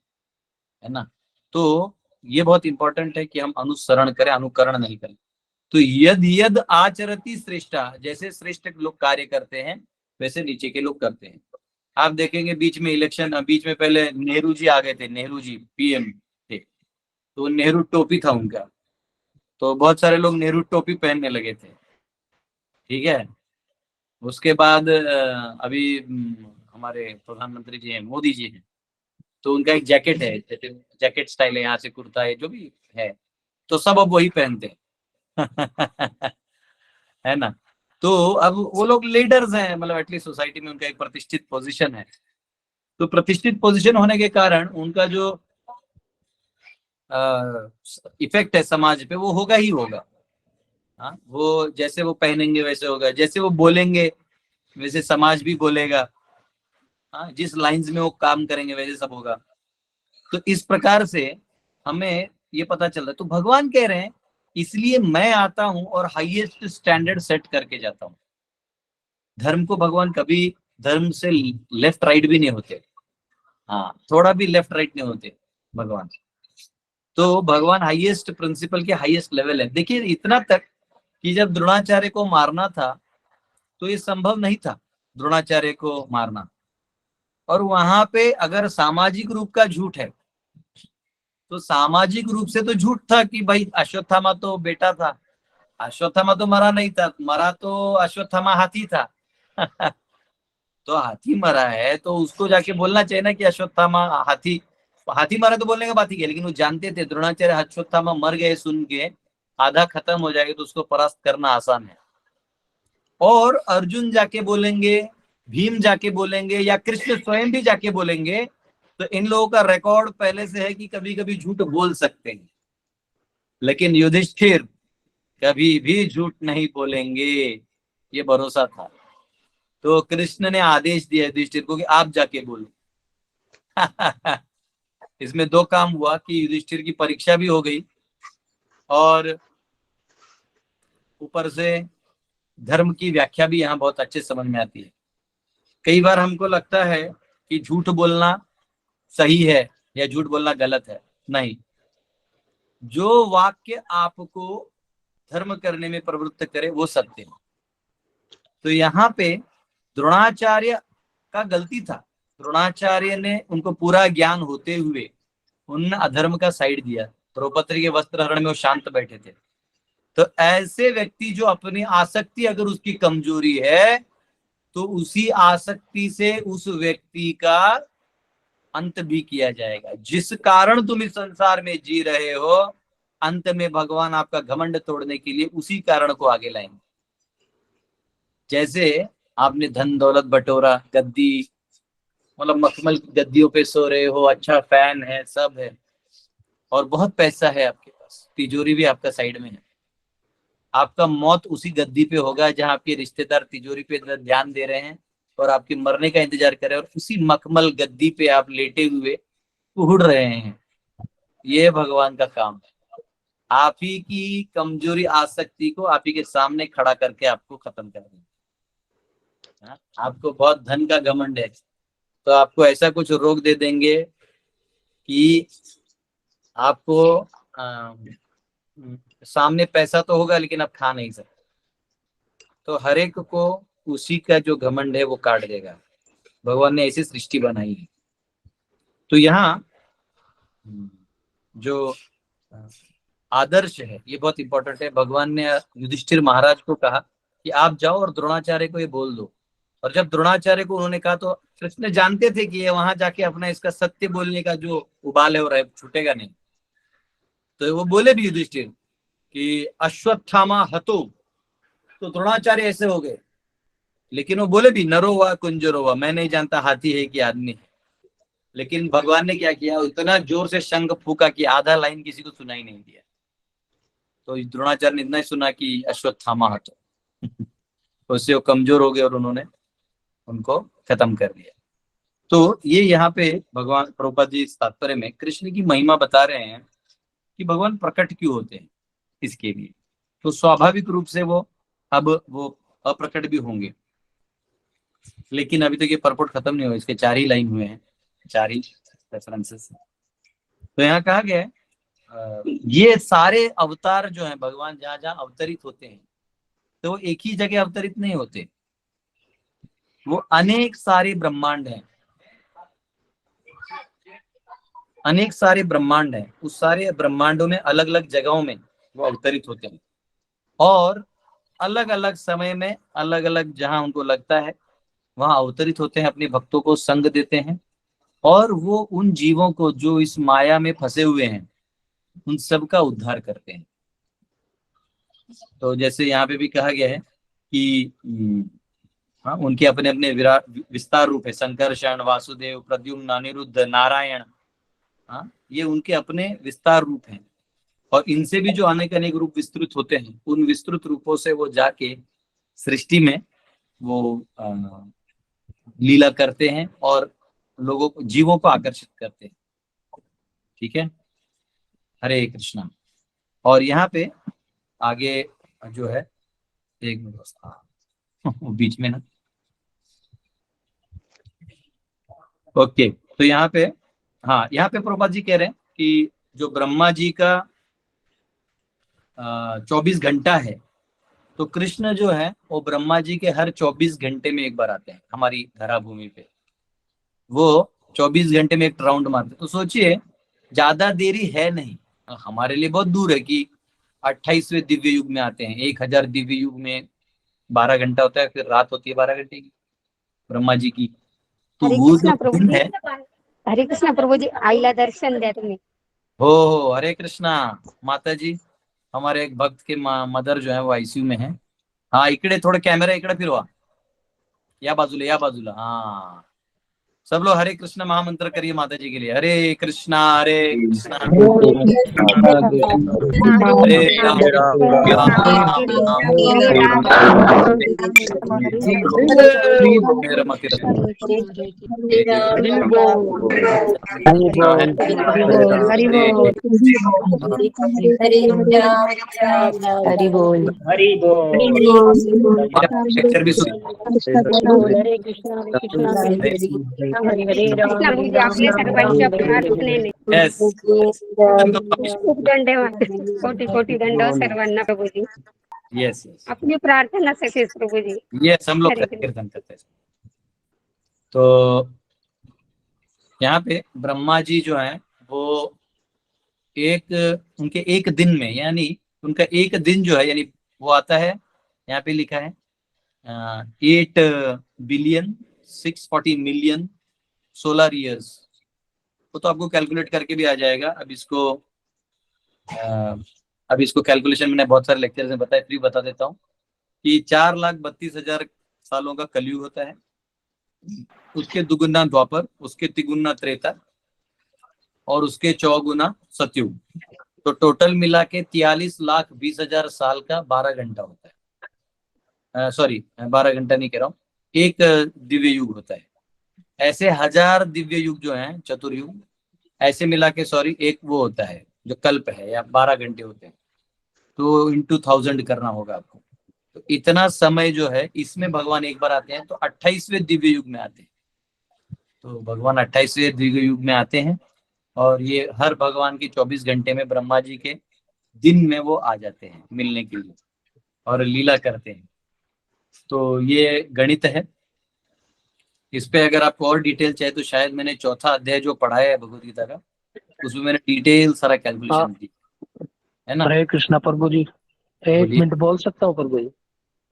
है ना। तो ये बहुत इंपॉर्टेंट है कि हम अनुसरण करें, अनुकरण नहीं करें। तो यद यद आचरति श्रेष्ठा, जैसे श्रेष्ठ लोग कार्य करते हैं वैसे नीचे के लोग करते हैं। आप देखेंगे बीच में इलेक्शन, बीच में पहले नेहरू जी आ गए थे, नेहरू जी पीएम थे, तो नेहरू टोपी था उनका, तो बहुत सारे लोग नेहरू टोपी पहनने लगे थे, ठीक है। उसके बाद अभी हमारे प्रधानमंत्री जी हैं, मोदी जी हैं, तो उनका एक जैकेट है, जैसे जैकेट स्टाइल है, यहाँ से कुर्ता है, जो भी है, तो सब अब वही पहनते हैं। है ना। तो अब वो लोग लीडर्स हैं, मतलब एटलीस्ट सोसाइटी में उनका एक प्रतिष्ठित पोजीशन है। तो प्रतिष्ठित पोजीशन होने के कारण उनका जो इफेक्ट है समाज पे, वो होगा ही होगा। हाँ, वो जैसे वो पहनेंगे वैसे होगा, जैसे वो बोलेंगे वैसे समाज भी बोलेगा। हाँ, जिस लाइंस में वो काम करेंगे वैसे सब होगा। तो इस प्रकार से हमें ये पता चल रहा है। तो भगवान कह रहे हैं इसलिए मैं आता हूं और हाईएस्ट स्टैंडर्ड सेट करके जाता हूं। धर्म को भगवान कभी धर्म से लेफ्ट राइट भी नहीं होते, हाँ, थोड़ा भी लेफ्ट राइट नहीं होते भगवान। तो भगवान हाईएस्ट प्रिंसिपल के हाईएस्ट लेवल है। देखिए इतना तक कि जब द्रोणाचार्य को मारना था तो ये संभव नहीं था द्रोणाचार्य को मारना, और वहां पे अगर सामाजिक रूप का झूठ है तो सामाजिक रूप से तो झूठ था कि भाई अश्वत्थामा तो बेटा था, अश्वत्थामा तो मरा नहीं था, मरा तो अश्वत्थामा हाथी था। तो हाथी मरा है तो उसको जाके बोलना चाहिए ना कि अश्वत्थामा हाथी, हाथी मरा तो बोलने का बात ही है, लेकिन वो जानते थे द्रोणाचार्य अश्वत्थामा मर गए सुन के आधा खत्म हो जाएगा, तो उसको परास्त करना आसान है। और अर्जुन जाके बोलेंगे, भीम जाके बोलेंगे, या कृष्ण स्वयं भी जाके बोलेंगे, तो इन लोगों का रिकॉर्ड पहले से है कि कभी कभी झूठ बोल सकते हैं, लेकिन युधिष्ठिर कभी भी झूठ नहीं बोलेंगे, ये भरोसा था। तो कृष्ण ने आदेश दिया युधिष्ठिर को कि आप जाके बोलो। इसमें दो काम हुआ कि युधिष्ठिर की परीक्षा भी हो गई और ऊपर से धर्म की व्याख्या भी यहाँ बहुत अच्छे समझ में आती है। कई बार हमको लगता है कि झूठ बोलना सही है या झूठ बोलना गलत है, नहीं, जो वाक्य आपको धर्म करने में प्रवृत्त करे वो सत्य है। तो यहाँ पे द्रोणाचार्य का गलती था, द्रोणाचार्य ने उनको पूरा ज्ञान होते हुए उन्होंने अधर्म का साइड दिया। द्रौपदी के वस्त्र हरण में वो शांत बैठे थे। तो ऐसे व्यक्ति जो अपनी आसक्ति अगर उसकी कमजोरी है तो उसी आसक्ति से उस व्यक्ति का अंत भी किया जाएगा। जिस कारण तुम इस संसार में जी रहे हो, अंत में भगवान आपका घमंड तोड़ने के लिए उसी कारण को आगे लाएंगे। जैसे आपने धन दौलत बटोरा, गद्दी, मतलब मखमल गद्दियों पे सो रहे हो, अच्छा फैन है, सब है, और बहुत पैसा है आपके पास, तिजोरी भी आपका साइड में है, आपका मौत उसी गद्दी पे होगा जहां आपके रिश्तेदार तिजोरी पे ध्यान दे रहे हैं और आपके मरने का इंतजार कर रहे हैं, और उसी मखमल गद्दी पे आप लेटे हुए उड़ रहे हैं। ये भगवान का काम है, आप ही की कमजोरी आसक्ति को आप ही के सामने खड़ा करके आपको खत्म कर देंगे। आपको बहुत धन का घमंड है तो आपको ऐसा कुछ रोग दे देंगे कि आपको सामने पैसा तो होगा लेकिन आप खा नहीं सकते। तो हर एक को उसी का जो घमंड है वो काट देगा। भगवान ने ऐसी सृष्टि बनाई है। तो यहाँ जो आदर्श है ये बहुत इंपॉर्टेंट है। भगवान ने युधिष्ठिर महाराज को कहा कि आप जाओ और द्रोणाचार्य को ये बोल दो। और जब द्रोणाचार्य को उन्होंने कहा तो कृष्ण जानते थे कि ये वहां जाके अपना इसका सत्य बोलने का जो उबाल है वो रहे, छूटेगा नहीं। तो वो बोले भी युधिष्ठिर कि अश्वत्थामा हतो, तो द्रोणाचार्य ऐसे हो गए, लेकिन वो बोले भी नरो वा कुंजरो वा, मैं नहीं जानता हाथी है कि आदमी है, लेकिन भगवान ने क्या किया, इतना जोर से शंख फूका कि आधा लाइन किसी को सुनाई नहीं दिया। तो द्रोणाचार्य ने इतना ही सुना कि अश्वत्थामा हतो। तो उससे वो कमजोर हो गए और उन्होंने उनको खत्म कर दिया। तो ये यहाँ पे भगवान प्रभुपाद जी इस तात्पर्य में कृष्ण की महिमा बता रहे हैं कि भगवान प्रकट क्यों होते हैं इसके लिए। तो स्वाभाविक रूप से वो अब वो अप्रकट भी होंगे, लेकिन अभी तक ये परपोर्ट खत्म नहीं हुआ, इसके 4 ही लाइन हुए हैं, 4 ही रेफरेंसेस। तो यहाँ कहा गया है ये सारे अवतार जो हैं भगवान जहां जहां अवतरित होते हैं तो वो एक ही जगह अवतरित नहीं होते, वो अनेक सारे ब्रह्मांड हैं, अनेक सारे ब्रह्मांड हैं। उस सारे ब्रह्मांडों में अलग अलग जगहों में वो अवतरित होते हैं और अलग अलग समय में अलग अलग जहां उनको लगता है वहां अवतरित होते हैं, अपने भक्तों को संग देते हैं और वो उन जीवों को जो इस माया में फंसे हुए हैं उन सब का उद्धार करते हैं। तो जैसे यहाँ पे भी कहा गया है कि हाँ, उनके अपने अपने विराट विस्तार रूप है, संकर्षण, वासुदेव, प्रद्युम्न, अनिरुद्ध, नारायण। हाँ, ये उनके अपने विस्तार रूप हैं और इनसे भी जो अनेक अनेक रूप विस्तृत होते हैं उन विस्तृत रूपों से वो जाके सृष्टि में वो लीला करते हैं और लोगों को, जीवों को आकर्षित करते हैं। ठीक है, हरे कृष्णा। और यहाँ पे आगे जो है एक मिनट बीच में ना, ओके। तो यहाँ पे हाँ, यहाँ पे प्रभुपाद जी कह रहे हैं कि जो ब्रह्मा जी का 24 घंटा है, तो कृष्ण जो है वो ब्रह्मा जी के हर 24 घंटे में एक बार आते हैं हमारी धरा भूमि पे। वो 24 घंटे में एक राउंड मारते हैं। तो सोचिए ज्यादा देरी है नहीं, हमारे लिए बहुत दूर है कि 28वें दिव्य युग में आते हैं। 1000 दिव्य युग में 12 घंटा होता है, फिर रात होती है 12 घंटे की ब्रह्मा जी की। तो हरे वो कृष्णा जो प्रभु दिन जी, है, हरे कृष्णा प्रभु जी, आईला दर्शन द्या तुम्ही. हो हरे कृष्णा माता जी। हमारे एक भक्त के मदर जो है वो आईसीयू में है। हाँ, इकडे थोड़ा कैमरा इकडे फिरवा, या बाजूला या बाजूला। हाँ, सब लोग हरे कृष्णा महामंत्र करिए माता जी के लिए। हरे कृष्णा हरे कृष्णा हरे राम राम राम मेरा मति रखो। हरि बोल, हरि बोल, हरि बोल। लेक्चर भी सुन। हरे कृष्णा हरे कृष्णा हरे हरे राम कृष्णा प्रभु जी, आपल्या सर्वांच्या प्रार्थनेने यस, खूप दंडवत, कोटी कोटी दंड सर्वांना प्रभुजी. यस यस, आपली प्रार्थना सकेच प्रभुजी. यस, हम लोग हरे कीर्तन करते हैं। तो यहाँ पे ब्रह्मा जी जो है वो उनके एक दिन में, यानी उनका एक दिन जो है, यानी वो आता है, यहाँ पे लिखा है 8,640,000,000 सोलर ईयर्स। वो तो आपको कैलकुलेट करके भी आ जाएगा। अब इसको कैलकुलेशन मैंने बहुत सारे लेक्चर्स में बताया, फिर बता देता हूँ कि 4,32,000 सालों का कलयुग होता है, उसके दुगुना द्वापर, उसके तिगुना त्रेता और उसके चौगुना सतयुग। तो टोटल मिला के 43,20,000 साल का 12 घंटा होता है। सॉरी, 12 घंटा नहीं कह रहा हूँ, एक दिव्य युग होता है। ऐसे 1000 दिव्य युग जो हैं, चतुर्युग, ऐसे मिला के सॉरी एक वो होता है जो कल्प है, या 12 घंटे होते हैं। तो इंटू 1000 करना होगा आपको। तो इतना समय जो है इसमें भगवान एक बार आते हैं, तो 28वें दिव्य युग में आते हैं। तो भगवान 28वें दिव्य युग में आते हैं और ये हर भगवान की 24 घंटे में ब्रह्मा जी के दिन में वो आ जाते हैं मिलने के लिए और लीला करते हैं। तो ये गणित है। इस पे अगर आपको और डिटेल चाहिए तो शायद मैंने 4था अध्याय जो पढ़ाया है भगवद गीता का, उसमें मैंने डिटेल सारा कैलकुलेशन की है ना। हरे कृष्णा प्रभु जी, एक बोलिए। मिनट बोल सकता हूँ प्रभु जी?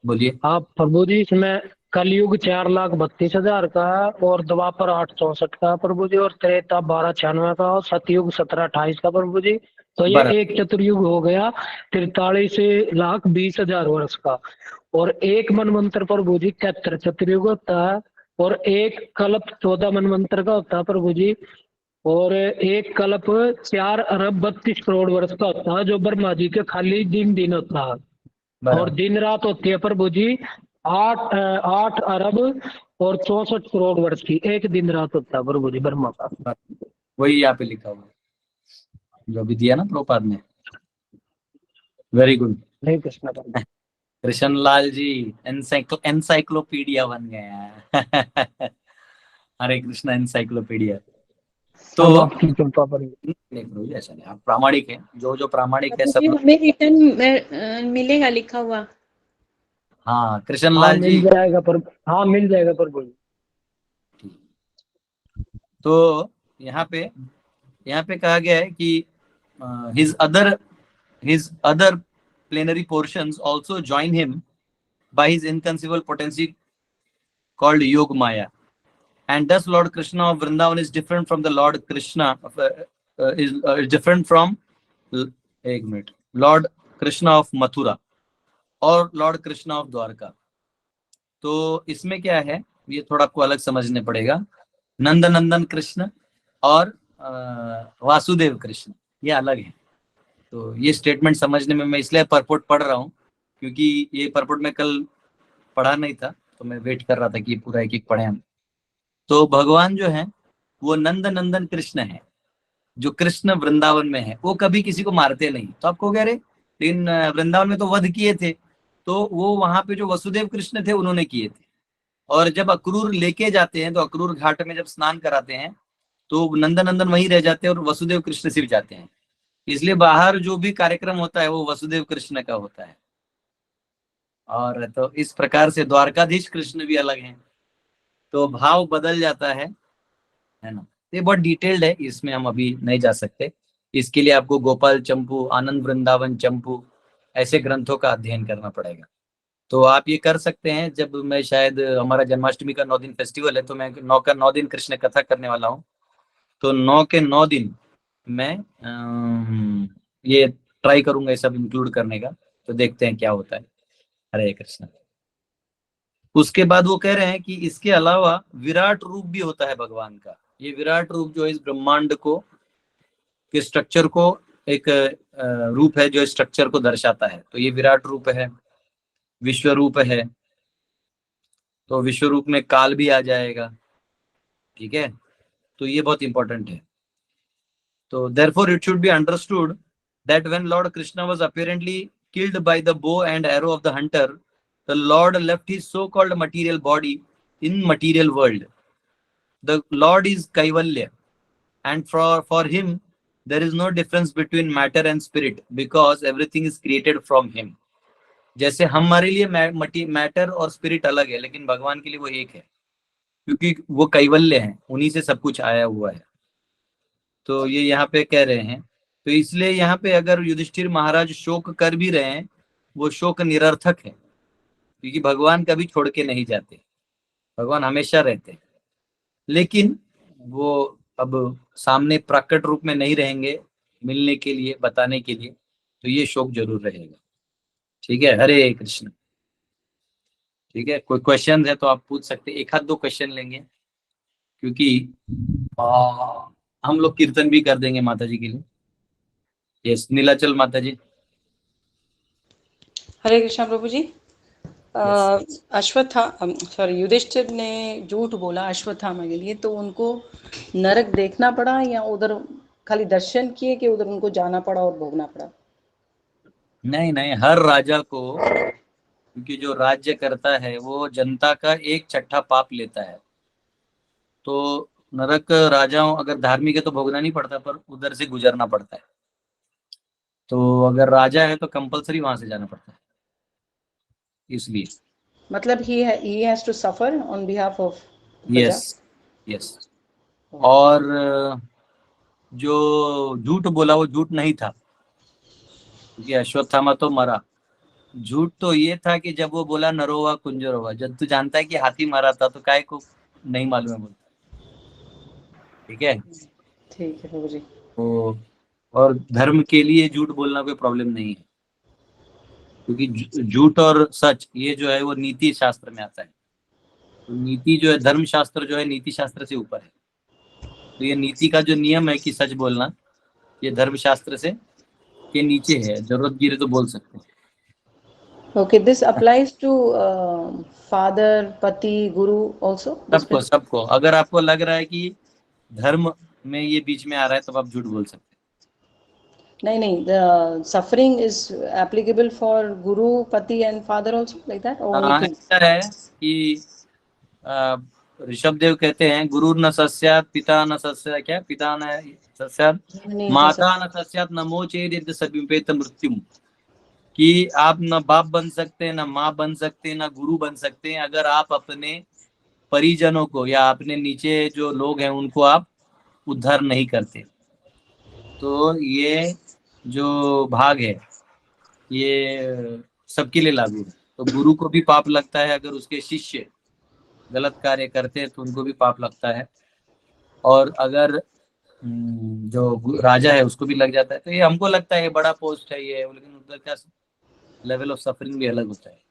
बोलिए। आप प्रभु जी, इसमें कलयुग 4,32,000 का है और द्वापर 864 का प्रभु जी, और त्रेता 1296 का और सतयुग 1728 का प्रभु जी। तो ये बराबर। एक चतुर्युग हो गया 43,20,000 वर्ष का। और एक मनवंतर प्रभु जी 71 चतुर्युग होता है और एक कल्प 14 मनवंतर का होता है प्रभु जी, और एक कल्प 4 अरब 32 करोड़ वर्ष का होता है, जो ब्रह्मा जी के खाली दिन होता है। और बराबर। दिन रात होती है प्रभु जी 8 अरब और 64 करोड़ वर्ष की, एक दिन रात होता है प्रभु जी ब्रह्मा का। वही यहाँ पे लिखा हुआ है जो अभी दिया ना प्रभुपाद ने। Very good. Hare Krishna Prabhu. Krishna Lal ji encyclopedia बन गए हैं। हरे कृष्ण एनसाइक्लोपीडिया। तो सब आपकी कृपा पर। नहीं प्रभु जी, ऐसा नहीं, आप प्रामाणिक हैं, जो जो प्रामाणिक है जी, सब। हमें रिटर्न मिलेगा लिखा हुआ। हाँ कृष्ण हाँ लाल जी। मिल जाएगा प्रभु, हाँ मिल जाएगा प्रभु जी। तो यहाँ पे कहा गया है कि his other plenary portions also join him by his inconceivable potency called Yog Maya. And thus Lord Krishna of Vrindavan is different from the Lord Krishna is different from एक minute Lord Krishna of Mathura और Lord Krishna of Dwarka. तो इसमें क्या है, ये थोड़ा आपको अलग समझने पड़ेगा। नंद नंदन कृष्ण और वासुदेव कृष्ण ये अलग है। तो ये स्टेटमेंट समझने में मैं इसलिए परपोर्ट पढ़ रहा हूँ, क्योंकि ये परपोर्ट में कल पढ़ा नहीं था, तो मैं वेट कर रहा था कि ये पूरा एक एक पढ़े हम। तो भगवान जो है वो नंद नंदन कृष्ण है, जो कृष्ण वृंदावन में है, वो कभी किसी को मारते नहीं। तो आप कहोगे अरे लेकिन वृंदावन में तो वध किए थे, तो वो वहां पे जो वसुदेव कृष्ण थे उन्होंने किए थे। और जब अक्रूर लेके जाते हैं, तो अक्रूर घाट में जब स्नान कराते हैं, तो नंदन वहीं रह जाते हैं और वसुदेव कृष्ण सिर्फ जाते हैं। इसलिए बाहर जो भी कार्यक्रम होता है वो वसुदेव कृष्ण का होता है। और तो इस प्रकार से द्वारकाधीश कृष्ण भी अलग हैं, तो भाव बदल जाता है ना। ये बहुत डिटेल्ड है, इसमें हम अभी नहीं जा सकते। इसके लिए आपको गोपाल चंपू, आनंद वृंदावन चंपू ऐसे ग्रंथों का अध्ययन करना पड़ेगा। तो आप ये कर सकते हैं, जब मैं शायद हमारा जन्माष्टमी का 9 दिन फेस्टिवल है, तो मैं 9 का 9 दिन कृष्ण कथा करने वाला हूँ। तो 9 के 9 दिन मैं ये ट्राई करूंगा ये सब इंक्लूड करने का। तो देखते हैं क्या होता है। हरे कृष्ण। उसके बाद वो कह रहे हैं कि इसके अलावा विराट रूप भी होता है भगवान का। ये विराट रूप जो है इस ब्रह्मांड को के स्ट्रक्चर को एक रूप है जो स्ट्रक्चर को दर्शाता है। तो ये विराट रूप है, विश्व रूप है। तो विश्व रूप में काल भी आ जाएगा, ठीक है। तो ये बहुत इंपॉर्टेंट है। तो therefore it should be understood that when Lord Krishna was apparently killed by the bow and arrow of the hunter, the Lord left his so-called material body in material world. The Lord is Kaivalya, and for him there is no difference between matter and spirit because everything is created from him. जैसे हमारे लिए matter और spirit अलग है, लेकिन भगवान के लिए वो एक है, क्योंकि वो कैवल्य है, उन्हीं से सब कुछ आया हुआ है। तो ये यहाँ पे कह रहे हैं। तो इसलिए यहाँ पे अगर युधिष्ठिर महाराज शोक कर भी रहे हैं, वो शोक निरर्थक है, क्योंकि भगवान कभी छोड़ के नहीं जाते, भगवान हमेशा रहते हैं। लेकिन वो अब सामने प्रकट रूप में नहीं रहेंगे मिलने के लिए, बताने के लिए, तो ये शोक जरूर रहेगा। ठीक है, हरे कृष्ण। ठीक है, कोई क्वेश्चन है तो आप पूछ सकते, एक आध दो क्वेश्चन लेंगे, क्योंकि हम लोग कीर्तन भी कर देंगे माता जी के लिए। यस, नीलाचल माता जी। हरे कृष्णा प्रभु जी। युधिष्ठिर ने झूठ बोला अश्वत्थामा के लिए, तो उनको नरक देखना पड़ा या उधर खाली दर्शन किए कि उधर उनको जाना पड़ा और भोगना पड़ा? नहीं नहीं, हर राजा को, क्योंकि जो राज्य करता है वो जनता का 1/6 पाप लेता है। तो नरक राजाओं अगर धार्मिक है तो भोगना नहीं पड़ता, पर उधर से गुजरना पड़ता है। तो अगर राजा है तो कंपलसरी वहां से जाना पड़ता है, इसलिए। मतलब he has to suffer on behalf of प्रजा। यस। और जो झूठ बोला वो झूठ नहीं था, क्योंकि अश्वत्थामा तो मरा। झूठ तो ये था कि जब वो बोला नरोवा कुंजरोवा, जब तू जानता है कि हाथी मारा था तो काय को नहीं मालूम है बोलता। ठीक है, ठीक है प्रभु जी। तो और धर्म के लिए झूठ बोलना कोई प्रॉब्लम नहीं है, क्योंकि झूठ और सच ये जो है वो नीति शास्त्र में आता है। तो नीति जो है, धर्म शास्त्र जो है नीति शास्त्र से ऊपर है। तो ये नीति का जो नियम है कि सच बोलना, ये धर्म शास्त्र से के नीचे है। जरूरत गिरे तो बोल सकते हैं। Okay, this applies to father, pati, guru also. सबको सबको। अगर आपको लग रहा है कि धर्म में ये बीच में आ रहा है तो आप झूठ बोल सकते हैं। नहीं, the suffering is applicable for guru, pati and father also, like that, or only two? ऐसा है कि ऋषभ देव कहते हैं गुरु न सस्यात् पिता न सस्यात्, क्या पिता न सस्यात् नहीं, माता न सस्यात् नमो चेद सविपेत मृत्युम, कि आप न बाप बन सकते हैं, न माँ बन सकते हैं, न गुरु बन सकते हैं अगर आप अपने परिजनों को या अपने नीचे जो लोग हैं उनको आप उद्धार नहीं करते। तो ये जो भाग है ये सबके लिए लागू है। तो गुरु को भी पाप लगता है, अगर उसके शिष्य गलत कार्य करते हैं तो उनको भी पाप लगता है, और अगर जो राजा है उसको भी लग जाता है। तो ये हमको लगता है बड़ा पोस्ट है ये, लेकिन उधर का लेवल ऑफ सफरिंग भी अलग होता है।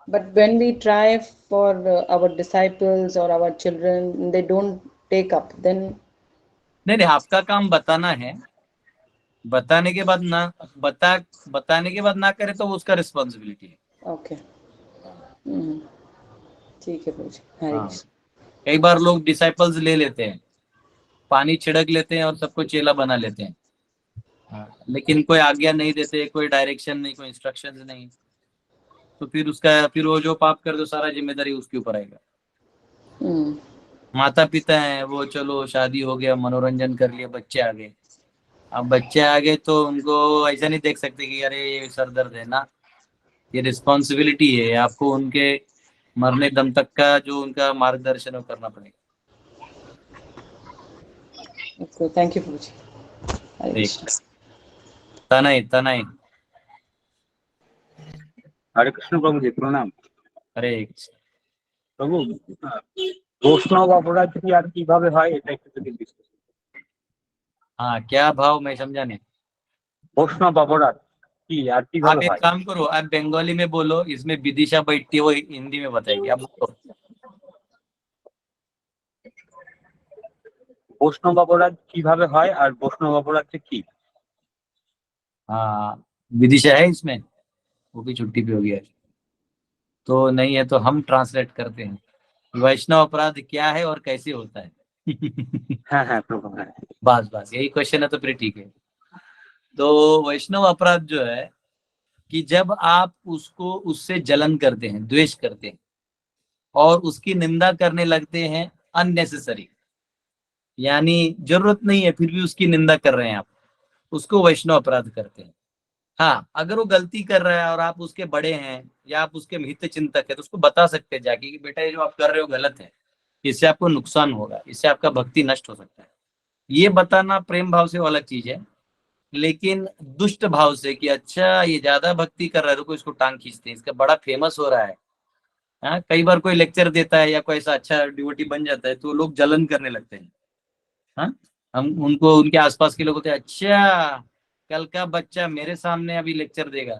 But when we try for our disciples or our children, they don't take up, then नहीं, आपका काम बताना है, बताने के बाद ना करे तो उसका रिस्पॉन्सिबिलिटी है। okay, ठीक है प्रभु। हरे कृष्ण। कई बार लोग डिसाइपल्स ले लेते हैं, पानी छिड़क लेते हैं और सबको चेला बना लेते हैं, लेकिन कोई आज्ञा नहीं देते, कोई डायरेक्शन नहीं, कोई इंस्ट्रक्शंस नहीं, तो फिर वो जो पाप कर दो सारा जिम्मेदारी उसके ऊपर आएगा। माता पिता हैं वो, चलो शादी हो गया, मनोरंजन कर लिया, बच्चे आ गए। अब बच्चे आ गए तो उनको ऐसा नहीं देख सकते कि अरे ये सर दर्द है ना, ये रिस्पॉन्सिबिलिटी है, आपको उनके मरने दम तक का जो उनका मार्गदर्शन करना पड़ेगा। Okay, thank you प्रभु जी। हरे कृष्ण। तनय हरे कृष्ण प्रभु जी, प्रणाम। अरे প্রভু, বৈষ্ণব অপরাধ কি আর কিভাবে হয় এটা একটু যদি ডিসকাস। हाँ, क्या भाव, मैं समझा नहीं। বৈষ্ণব অপরাধ কি আর आप কিভাবে एक হয়? काम करो, आप बंगाली में बोलो, इसमें विदिशा बैठती है वो हिंदी में बताएगी, आप बोलो। বৈষ্ণব অপরাধ কিভাবে হয় আর বৈষ্ণব অপরাধ কি? हाँ, विदिशा है इसमें, वो भी छुट्टी पे हो गया है तो नहीं है, तो हम ट्रांसलेट करते हैं। वैष्णव अपराध क्या है और कैसे होता है? হ্যাঁ হ্যাঁ প্রভু, হ্যাঁ। बस यही क्वेश्चन है तो फिर ठीक है। तो वैष्णव अपराध जो है कि जब आप उससे जलन करते हैं, द्वेष करते हैं और उसकी निंदा करने लगते हैं अननेसेसरी, यानी जरूरत नहीं है फिर भी उसकी निंदा कर रहे हैं आप, उसको वैष्णव अपराध करते हैं। हाँ, अगर वो गलती कर रहा है और आप उसके बड़े हैं या आप उसके हित चिंतक है तो उसको बता सकते हैं जाके कि बेटा ये जो आप कर रहे हो गलत है, इससे आपको नुकसान होगा, इससे आपका भक्ति नष्ट हो सकता है। ये बताना प्रेम भाव से वो अलग चीज है, लेकिन दुष्ट भाव से कि अच्छा ये ज्यादा भक्ति कर रहा है, रुको इसको टांग खींचते हैं, इसका बड़ा फेमस हो रहा है। हाँ, कई बार कोई लेक्चर देता है या कोई ऐसा अच्छा डिवोटी बन जाता है तो लोग जलन करने लगते हैं। हाँ, हम उनको, उनके आसपास के लोग होते हैं, अच्छा कल का बच्चा मेरे सामने अभी लेक्चर देगा,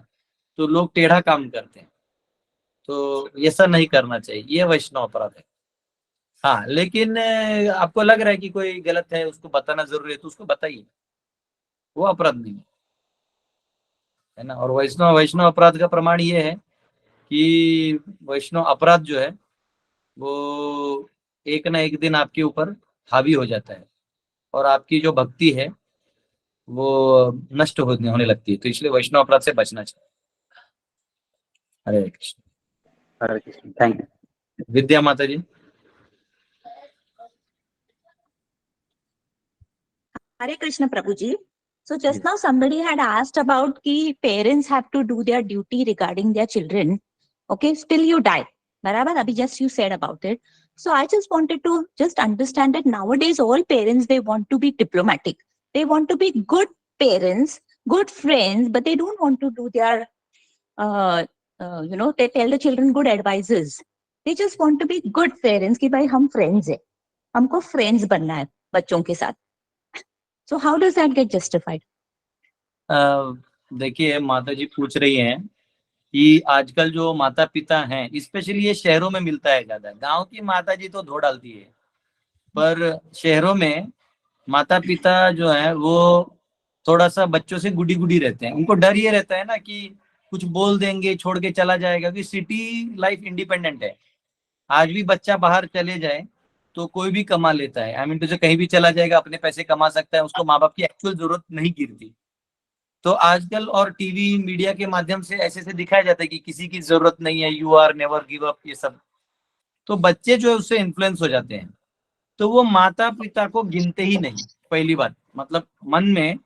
तो लोग टेढ़ा काम करते हैं। तो ऐसा नहीं करना चाहिए, ये वैष्णव अपराध है। हाँ, लेकिन आपको लग रहा है कि कोई गलत है, उसको बताना जरूरी है तो उसको बताइए, वो अपराध नहीं है ना। और वैष्णव अपराध का प्रमाण ये है कि वैष्णव अपराध जो है वो एक ना एक दिन आपके ऊपर हावी हो जाता है और आपकी जो भक्ति है वो नष्ट होने लगती है। तो इसलिए वैष्णव अपराध से बचना चाहिए। हरे कृष्ण। हरे कृष्ण, थैंक यू। विद्या माता जी। Hare Krishna Prabhuji. So just now somebody had asked about ki parents have to do their duty regarding their children. Okay, still you die. Barabar, abhi just you said about it. So I just wanted to just understand that nowadays all parents, they want to be diplomatic. They want to be good parents, good friends, but they don't want to do their, they tell the children good advices. They just want to be good parents कि भाई हम friends हैं, हमको friends बनना है बच्चों के साथ. So how does that get justified? देखिए, माता जी पूछ रही हैं कि आजकल जो माता पिता हैं, स्पेशली ये शहरों में मिलता है ज्यादा, गांव की माता जी तो धो डालती है, पर शहरों में माता पिता जो है वो थोड़ा सा बच्चों से गुडी गुडी रहते हैं। उनको डर ये रहता है ना कि कुछ बोल देंगे, छोड़ के चला जाएगा, क्योंकि सिटी लाइफ इंडिपेंडेंट है। आज भी बच्चा बाहर चले जाए तो कोई भी कमा लेता है, आई मीन तो कहीं भी चला जाएगा, अपने पैसे कमा सकता है, उसको माँ बाप की एक्चुअल जरूरत नहीं गिरती। तो आजकल और टीवी मीडिया के माध्यम से ऐसे ऐसे दिखाया जाता है कि किसी की जरूरत नहीं है, you are never give up, ये सब। तो बच्चे जो है उससे इन्फ्लुएंस हो जाते हैं, तो वो माता पिता को गिनते ही नहीं। पहली बात, मतलब मन में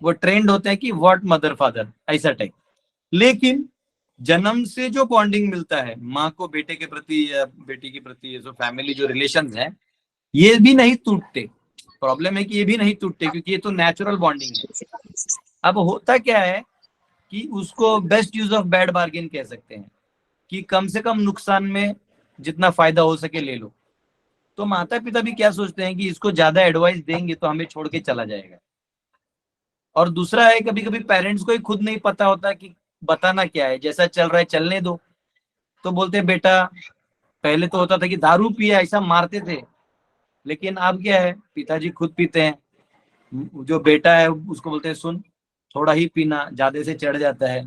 वो ट्रेंड होता है कि व्हाट मदर फादर, ऐसा टाइप। लेकिन जन्म से जो बॉन्डिंग मिलता है माँ को बेटे के प्रति या बेटी के प्रति, ये जो फैमिली जो रिलेशंस हैं, ये भी नहीं टूटते। प्रॉब्लम है कि ये भी नहीं टूटते, क्योंकि ये तो नेचुरल बॉन्डिंग है। अब होता क्या है कि उसको best use of bad bargain कह सकते हैं, कि कम से कम नुकसान में जितना फायदा हो सके ले लो। तो माता पिता भी क्या सोचते हैं कि इसको ज्यादा एडवाइस देंगे तो हमें छोड़ के चला जाएगा। और दूसरा है, कभी कभी पेरेंट्स को ही खुद नहीं पता होता कि बताना क्या है, जैसा चल रहा है चलने दो। तो बोलते हैं बेटा, पहले तो होता था कि दारू पिया ऐसा मारते थे, लेकिन अब क्या है, पिताजी खुद पीते हैं, जो बेटा है उसको बोलते हैं सुन थोड़ा ही पीना, ज्यादा से चढ़ जाता है।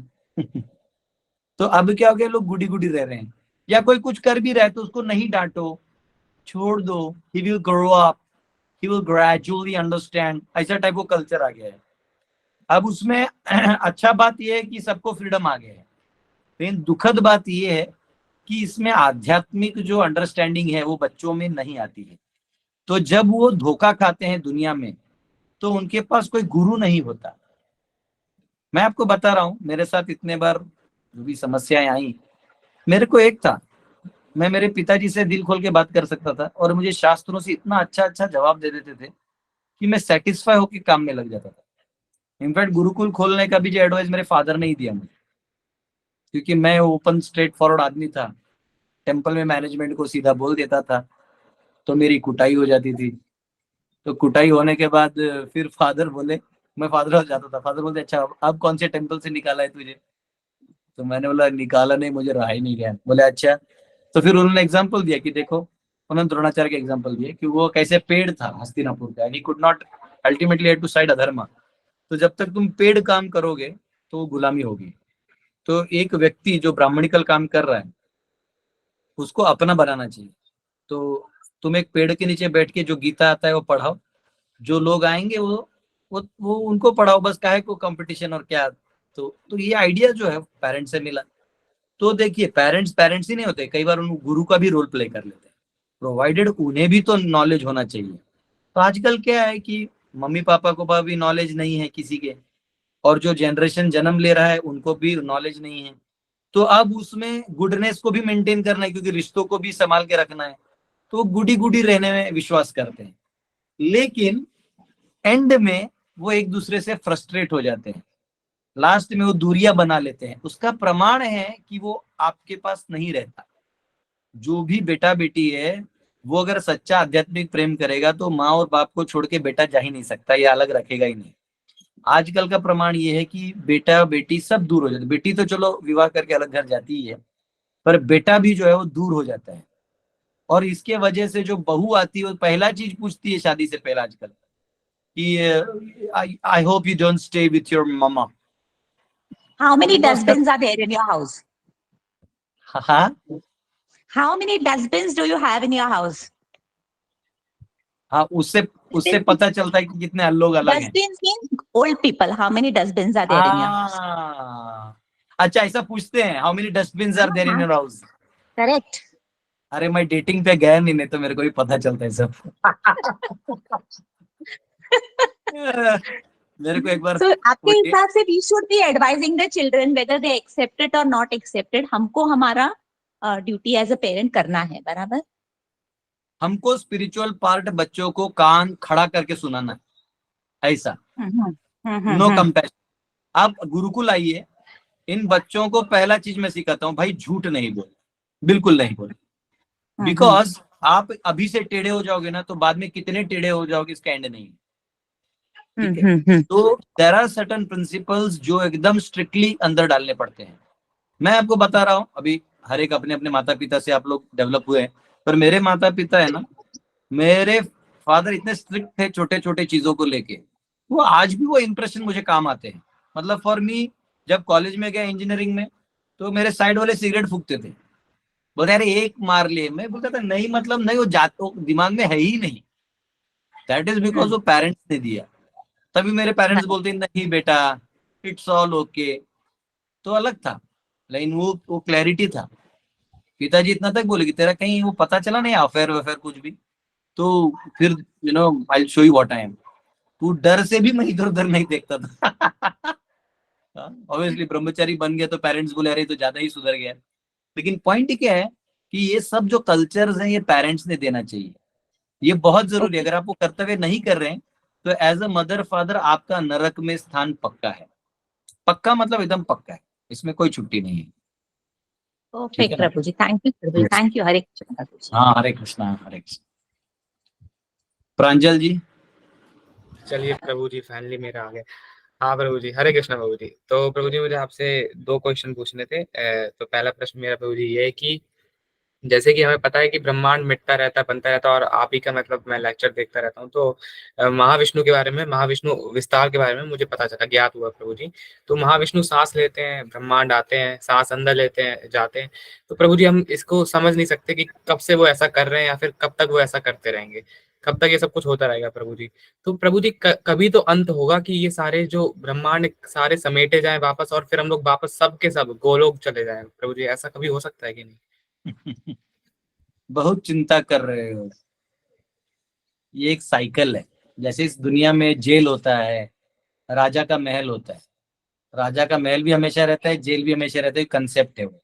तो अब क्या हो गया, लोग गुडी गुडी रह रहे हैं। या कोई कुछ कर भी रहा है तो उसको नहीं डांटो, छोड़ दो, he will grow up, he will gradually understand, ऐसा टाइप का कल्चर आ गया है। अब उसमें अच्छा बात यह है कि सबको फ्रीडम आ गया है, लेकिन दुखद बात यह है कि इसमें आध्यात्मिक जो अंडरस्टैंडिंग है वो बच्चों में नहीं आती है। तो जब वो धोखा खाते हैं दुनिया में, तो उनके पास कोई गुरु नहीं होता। मैं आपको बता रहा हूं, मेरे साथ इतने बार जो भी समस्याएं आई, मेरे को एक था, मैं मेरे पिताजी से दिल खोल के बात कर सकता था और मुझे शास्त्रों से इतना अच्छा अच्छा जवाब दे देते थे कि मैं सेटिस्फाई होकर काम में लग जाता था। इनफैक्ट गुरुकुल खोलने का भी जो एडवाइस मेरे फादर ने ही दिया मुझे, क्योंकि मैं ओपन स्ट्रेट फॉरवर्ड आदमी था, टेम्पल में मैनेजमेंट को सीधा बोल देता था, तो मेरी कुटाई हो जाती थी। तो कुटाई होने के बाद फिर फादर बोले, मैं फादर हो जाता था, फादर बोलते अच्छा अब कौन से टेम्पल से निकाला है तुझे? तो मैंने बोला निकाला नहीं, मुझे रहा ही नहीं गया। बोले अच्छा। तो फिर उन्होंने एग्जाम्पल दिया कि देखो, उन्होंने द्रोणाचार्य के एग्जाम्पल दिए कि वो कैसे पेड़ था हस्तिनापुर का, he could not ultimately had to side adharma. तो जब तक तुम पेड़ काम करोगे तो गुलामी होगी। तो एक व्यक्ति जो ब्राह्मणिकल काम कर रहा है उसको अपना बनाना चाहिए। तो तुम एक पेड़ के नीचे बैठ के जो गीता आता है वो पढ़ाओ, जो लोग आएंगे वो उनको पढ़ाओ, बस काहे को कंपटीशन और क्या। तो ये आइडिया जो है पेरेंट्स से मिला। तो देखिए, पेरेंट्स ही नहीं होते, कई बार उन गुरु का भी रोल प्ले कर लेते हैं, प्रोवाइडेड उन्हें भी तो नॉलेज होना चाहिए। तो आजकल क्या है कि मम्मी पापा को भी नॉलेज नहीं है किसी के, और जो जनरेशन जन्म ले रहा है उनको भी नॉलेज नहीं है। तो अब उसमें गुडनेस को भी मेंटेन करना है, क्योंकि रिश्तों को भी संभाल के रखना है, तो गुडी गुडी रहने में विश्वास करते हैं। लेकिन एंड में वो एक दूसरे से फ्रस्ट्रेट हो जाते हैं, लास्ट में वो दूरियां बना लेते हैं। उसका प्रमाण है कि वो आपके पास नहीं रहता। जो भी बेटा बेटी है वो अगर सच्चा आध्यात्मिक प्रेम करेगा तो माँ और बाप को छोड़ के बेटा जा ही नहीं सकता, ये अलग रखेगा ही नहीं। आजकल का प्रमाण ये है कि बेटा बेटी सब दूर हो जाते। बेटी तो चलो विवाह करके अलग घर जाती ही है, पर बेटा भी जो है वो दूर हो जाता है। और इसके वजह से जो बहू आती है वो पहला चीज पूछती है शादी से पहले आजकल कि I hope you don't stay with your mama. How many dustbins are there in your house? हाँ How many dustbins do you have in your house? हाँ, उससे पता चलता है कि कितने लोग अलग हैं। Dustbins means old people. How many dustbins are there in your house? अच्छा, ऐसा पूछते हैं, how many dustbins are there in your house? Correct. अरे मैं डेटिंग पे गया नहीं तो मेरे को भी पता चलता है सब। मेरे को एक बार So आपके हिसाब से we should be advising the children whether they accept it or not accept it. हमको हमारा ड्यूटी एज अ पेरेंट करना है, बराबर। हमको स्पिरिचुअल पार्ट बच्चों को कान खड़ा करके सुनाना है, ऐसा नो कंपैशन। आप गुरुकुल आइए, इन बच्चों को पहला चीज मैं सिखाता हूँ, भाई झूठ नहीं बोल, बिल्कुल नहीं बोल। बिकॉज आप अभी से टेढ़े हो जाओगे ना तो बाद में कितने टेढ़े हो जाओगे इसका एंड नहीं। ठीक है, तो देयर आर सर्टेन प्रिंसिपल्स जो एकदम स्ट्रिक्टली अंदर डालने पड़ते हैं। मैं आपको बता रहा हूँ, अभी हर एक अपने अपने माता पिता से आप लोग डेवलप हुए हैं, पर मेरे माता पिता है ना, मेरे फादर इतने स्ट्रिक्ट थे छोटे छोटे चीजों को लेके, वो आज भी वो इंप्रेशन मुझे काम आते हैं। मतलब फॉर मी, जब कॉलेज में गया इंजीनियरिंग में, तो मेरे साइड वाले सिगरेट फूकते थे, बोले अरे एक मार लिए, मैं बोलता था नहीं, मतलब नहीं, वो जातो दिमाग में है ही नहीं। दैट इज बिकॉज वो पेरेंट्स ने दिया। तभी मेरे पेरेंट्स बोलते नहीं बेटा, इट्स ऑल ओके। तो अलग था, लेकिन वो क्लैरिटी था। पिताजी इतना तक बोले कि तेरा कहीं वो पता चला नहीं अफेयर वफेयर कुछ भी, तो फिर I show you what I am. तू डर से भी मैं इधर उधर नहीं देखता था। ऑब्वियसली ब्रह्मचारी बन गया तो पेरेंट्स बोले अरे तो ज्यादा ही सुधर गया। लेकिन पॉइंट क्या है कि ये सब जो कल्चर्स हैं ये पेरेंट्स ने देना चाहिए, ये बहुत जरूरी है। अगर आप वो कर्तव्य नहीं कर रहे हैं तो एज अ मदर फादर आपका नरक में स्थान पक्का है। पक्का मतलब एकदम पक्का है, इसमें कोई छुट्टी नहीं है। ठीक Perfect, है ना? Prabhuji. Thank you, Prabhuji. Yes. Thank you, Hare Krishna, Prabhuji. हाँ, हरे कृष्णा हरे कृष्णा। प्रांजल जी। चलिए प्रभु जी, फाइनली मेरा आ गया। हाँ प्रभु जी, हरे कृष्णा प्रभु जी। तो प्रभु जी मुझे आपसे 2 क्वेश्चन पूछने थे। तो पहला प्रश्न मेरा प्रभु जी ये है कि जैसे कि हमें पता है कि ब्रह्मांड मिटता रहता है, बनता रहता है, और आप ही का मतलब मैं लेक्चर देखता रहता हूँ, तो महाविष्णु के बारे में, महाविष्णु विस्तार के बारे में मुझे पता चला, ज्ञात हुआ प्रभु जी। तो महाविष्णु सांस लेते हैं, ब्रह्मांड आते हैं, सांस अंदर लेते हैं, जाते हैं। तो प्रभु जी हम इसको समझ नहीं सकते कि कब से वो ऐसा कर रहे हैं या फिर कब तक वो ऐसा करते रहेंगे, कब तक ये सब कुछ होता रहेगा प्रभु जी। तो प्रभु जी कभी तो अंत होगा कि ये सारे जो ब्रह्मांड सारे समेटे जाएं वापस, और फिर हम लोग वापस सब के सब गोलोक चले जाएं प्रभु जी, ऐसा कभी हो सकता है कि नहीं? बहुत चिंता कर रहे हो। ये एक साइकिल है। जैसे इस दुनिया में जेल होता है, राजा का महल होता है। राजा का महल भी हमेशा रहता है, जेल भी हमेशा रहता है, कंसेप्ट है वो।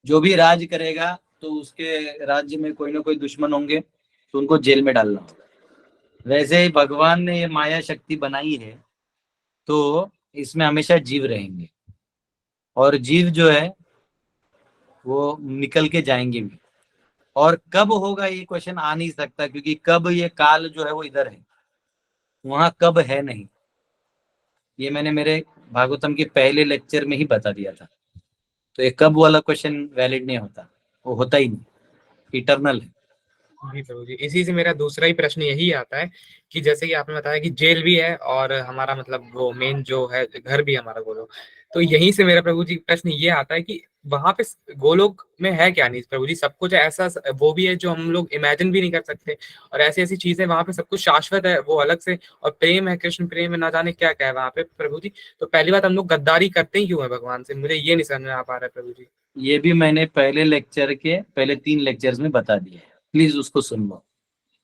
जो भी राज करेगा तो उसके राज्य में कोई ना कोई दुश्मन होंगे, तो उनको जेल में डालना होगा। वैसे ही भगवान ने ये माया शक्ति बनाई है, तो इसमें हमेशा जीव रहेंगे, और जीव जो है वो निकल के जाएंगे भी। और कब होगा ये क्वेश्चन आ नहीं सकता, क्योंकि कब, ये काल जो है वो इधर है, वहां कब है नहीं। ये मैंने मेरे भागवतम के पहले लेक्चर में ही बता दिया था। तो ये कब वाला क्वेश्चन वैलिड नहीं होता, वो होता ही नहीं, इटर्नल है। जी प्रभु जी, इसी से मेरा दूसरा ही प्रश्न यही आता है कि जैसे कि आपने बताया कि जेल भी है और हमारा मतलब वो मेन जो है घर भी हमारा गोलोक। तो यहीं से मेरा प्रभु जी प्रश्न ये आता है कि वहां पे गोलोक में है क्या नहीं प्रभु जी, सब कुछ ऐसा वो भी है जो हम लोग इमेजिन भी नहीं कर सकते, और ऐसी ऐसी चीजें वहां पे सब कुछ शाश्वत है वो अलग से, और प्रेम है, कृष्ण प्रेम है, ना जाने क्या क्या है वहां पे प्रभु जी। तो पहली बात, हम लोग गद्दारी करते ही क्यों है भगवान से, मुझे ये नहीं समझ में आ पा रहा है प्रभु जी। ये भी मैंने पहले लेक्चर के पहले 3 लेक्चर्स में बता दिया है, प्लीज उसको सुन लो।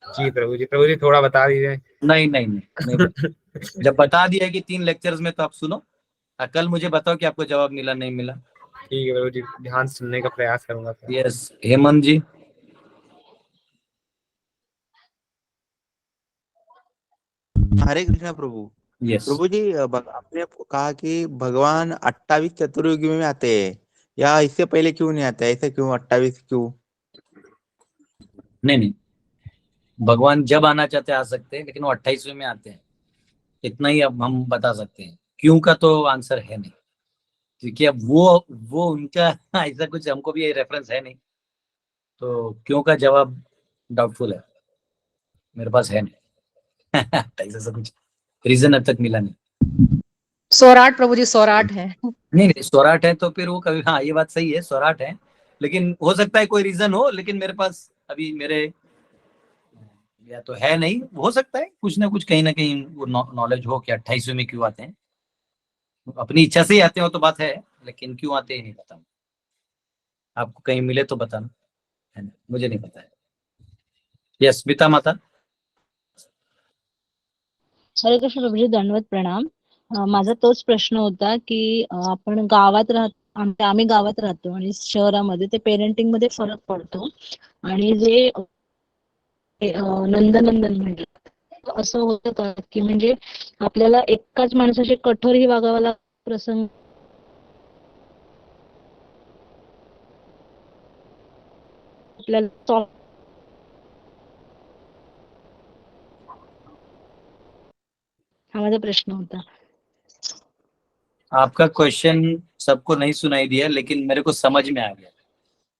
जी प्रभु जी थोड़ा बता दीजिए। नहीं नहीं नहीं, नहीं बता। जब बता दिया है कि 3 लेक्चर्स में, तो आप सुनो। कल मुझे बताओ कि आपको जवाब मिला नहीं मिला। ठीक है प्रभु जी, ध्यान से सुनने का प्रयास करूंगा फिर। यस, हेमंत जी। हरे कृष्णा प्रभु। यस। प्रभु जी आपने कहा कि भगवान 28 चतुर्युग में आते हैं, या इससे पहले क्यों नहीं आते, ऐसा क्यों 28 क्यों? नहीं नहीं, भगवान जब आना चाहते आ सकते हैं, लेकिन वो 28वें में आते हैं, इतना ही अब हम बता सकते हैं। क्यों का तो आंसर है नहीं, क्योंकि अब वो उनका ऐसा कुछ हमको भी रेफरेंस है नहीं, तो क्यों का जवाब डाउटफुल है, मेरे पास है नहीं। ऐसा कुछ रीजन अब तक मिला नहीं। सौराठ प्रभु जी, सौराठ है। नहीं नहीं, सौराठ है तो फिर वो कभी, हाँ ये बात सही है, सौराठ है, लेकिन हो सकता है कोई रीजन हो, लेकिन मेरे पास अभी मेरे या तो है नहीं, हो सकता है कुछ ना कुछ कहीं ना कहीं वो नॉलेज हो कि 28वें में क्यों आते हैं। अपनी इच्छा से ही आते हो तो बात है, लेकिन क्यों आते हैं नहीं पता। आपको कहीं मिले तो बताना, है ना? मुझे नहीं पता है। यस, स्मिता माता। हरे कृष्ण प्रभूजी, दंडवत प्रणाम. माझा तोच प्रश्न होता की आपण गावात आम्ही गावात राहतो आणि शहरामध्ये ते पेरेंटिंग मध्ये फरक पडतो, आणि जे नंदनंदन म्हणजे असं होतं का की म्हणजे आपल्याला एकाच माणसाशी कठोरही वागावं लागतं, प्रसंग आपल्याला हा माझा प्रश्न होता. आपका क्वेश्चन सबको नहीं सुनाई दिया, लेकिन मेरे को समझ में आ गया।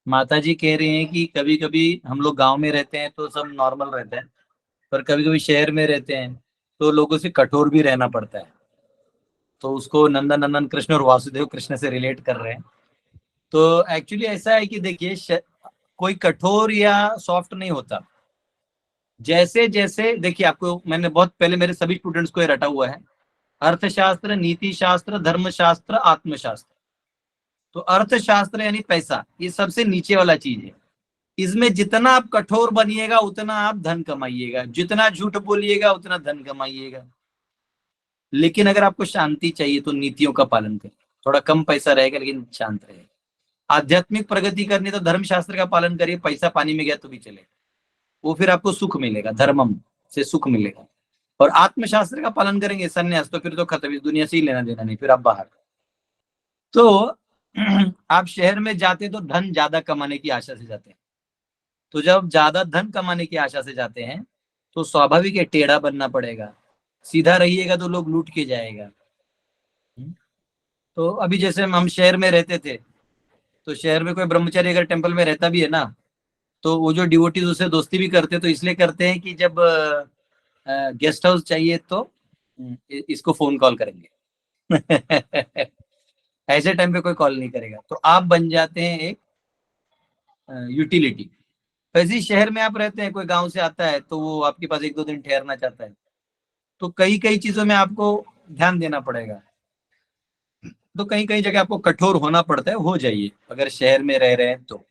माता जी कह रही हैं कि कभी कभी हम लोग गांव में रहते हैं तो सब नॉर्मल रहते हैं, पर कभी कभी शहर में रहते हैं तो लोगों से कठोर भी रहना पड़ता है। तो उसको नंदन नंदन कृष्ण और वासुदेव कृष्ण से रिलेट कर रहे हैं। तो एक्चुअली ऐसा है कि देखिए, कोई कठोर या सॉफ्ट नहीं होता। जैसे जैसे देखिए, आपको मैंने बहुत पहले मेरे सभी स्टूडेंट्स को ये रटा हुआ है, अर्थशास्त्र, नीति शास्त्र, धर्मशास्त्र, आत्मशास्त्र। तो अर्थशास्त्र यानी पैसा, ये सबसे नीचे वाला चीज है। इसमें जितना आप कठोर बनिएगा उतना आप धन कमाइएगा, जितना झूठ बोलिएगा उतना धन कमाइएगा। लेकिन अगर आपको शांति चाहिए तो नीतियों का पालन करें, थोड़ा कम पैसा रहेगा लेकिन शांत रहेगा। आध्यात्मिक प्रगति करनी तो धर्मशास्त्र का पालन करिए, पैसा पानी में गया तो भी चलेगा, वो फिर आपको सुख मिलेगा, धर्मम से सुख मिलेगा। और आत्मशास्त्र का पालन करेंगे, संन्यास, तो फिर तो खत्म, इस दुनिया से ही लेना देना नहीं, फिर आप बाहर। तो आप शहर में जाते तो धन ज्यादा कमाने की आशा से जाते हैं। तो जब ज्यादा धन कमाने की आशा से जाते हैं तो स्वाभाविक है टेढ़ा बनना पड़ेगा। सीधा रहिएगा तो लोग लूट के जाएगा। तो अभी जैसे हम शहर में रहते थे, तो शहर में कोई ब्रह्मचारी अगर टेम्पल में रहता भी है ना, तो वो जो डिवोटीज उससे दोस्ती भी करते, तो इसलिए करते हैं कि जब गेस्ट हाउस चाहिए तो इसको फोन कॉल करेंगे। ऐसे टाइम पे कोई कॉल नहीं करेगा, तो आप बन जाते हैं एक यूटिलिटी। वैसे शहर में आप रहते हैं, कोई गांव से आता है तो वो आपके पास 1-2 दिन ठहरना चाहता है, तो कई कई चीजों में आपको ध्यान देना पड़ेगा। तो कहीं कहीं जगह आपको कठोर होना पड़ता है, हो जाइए अगर शहर में रह रहे हैं तो,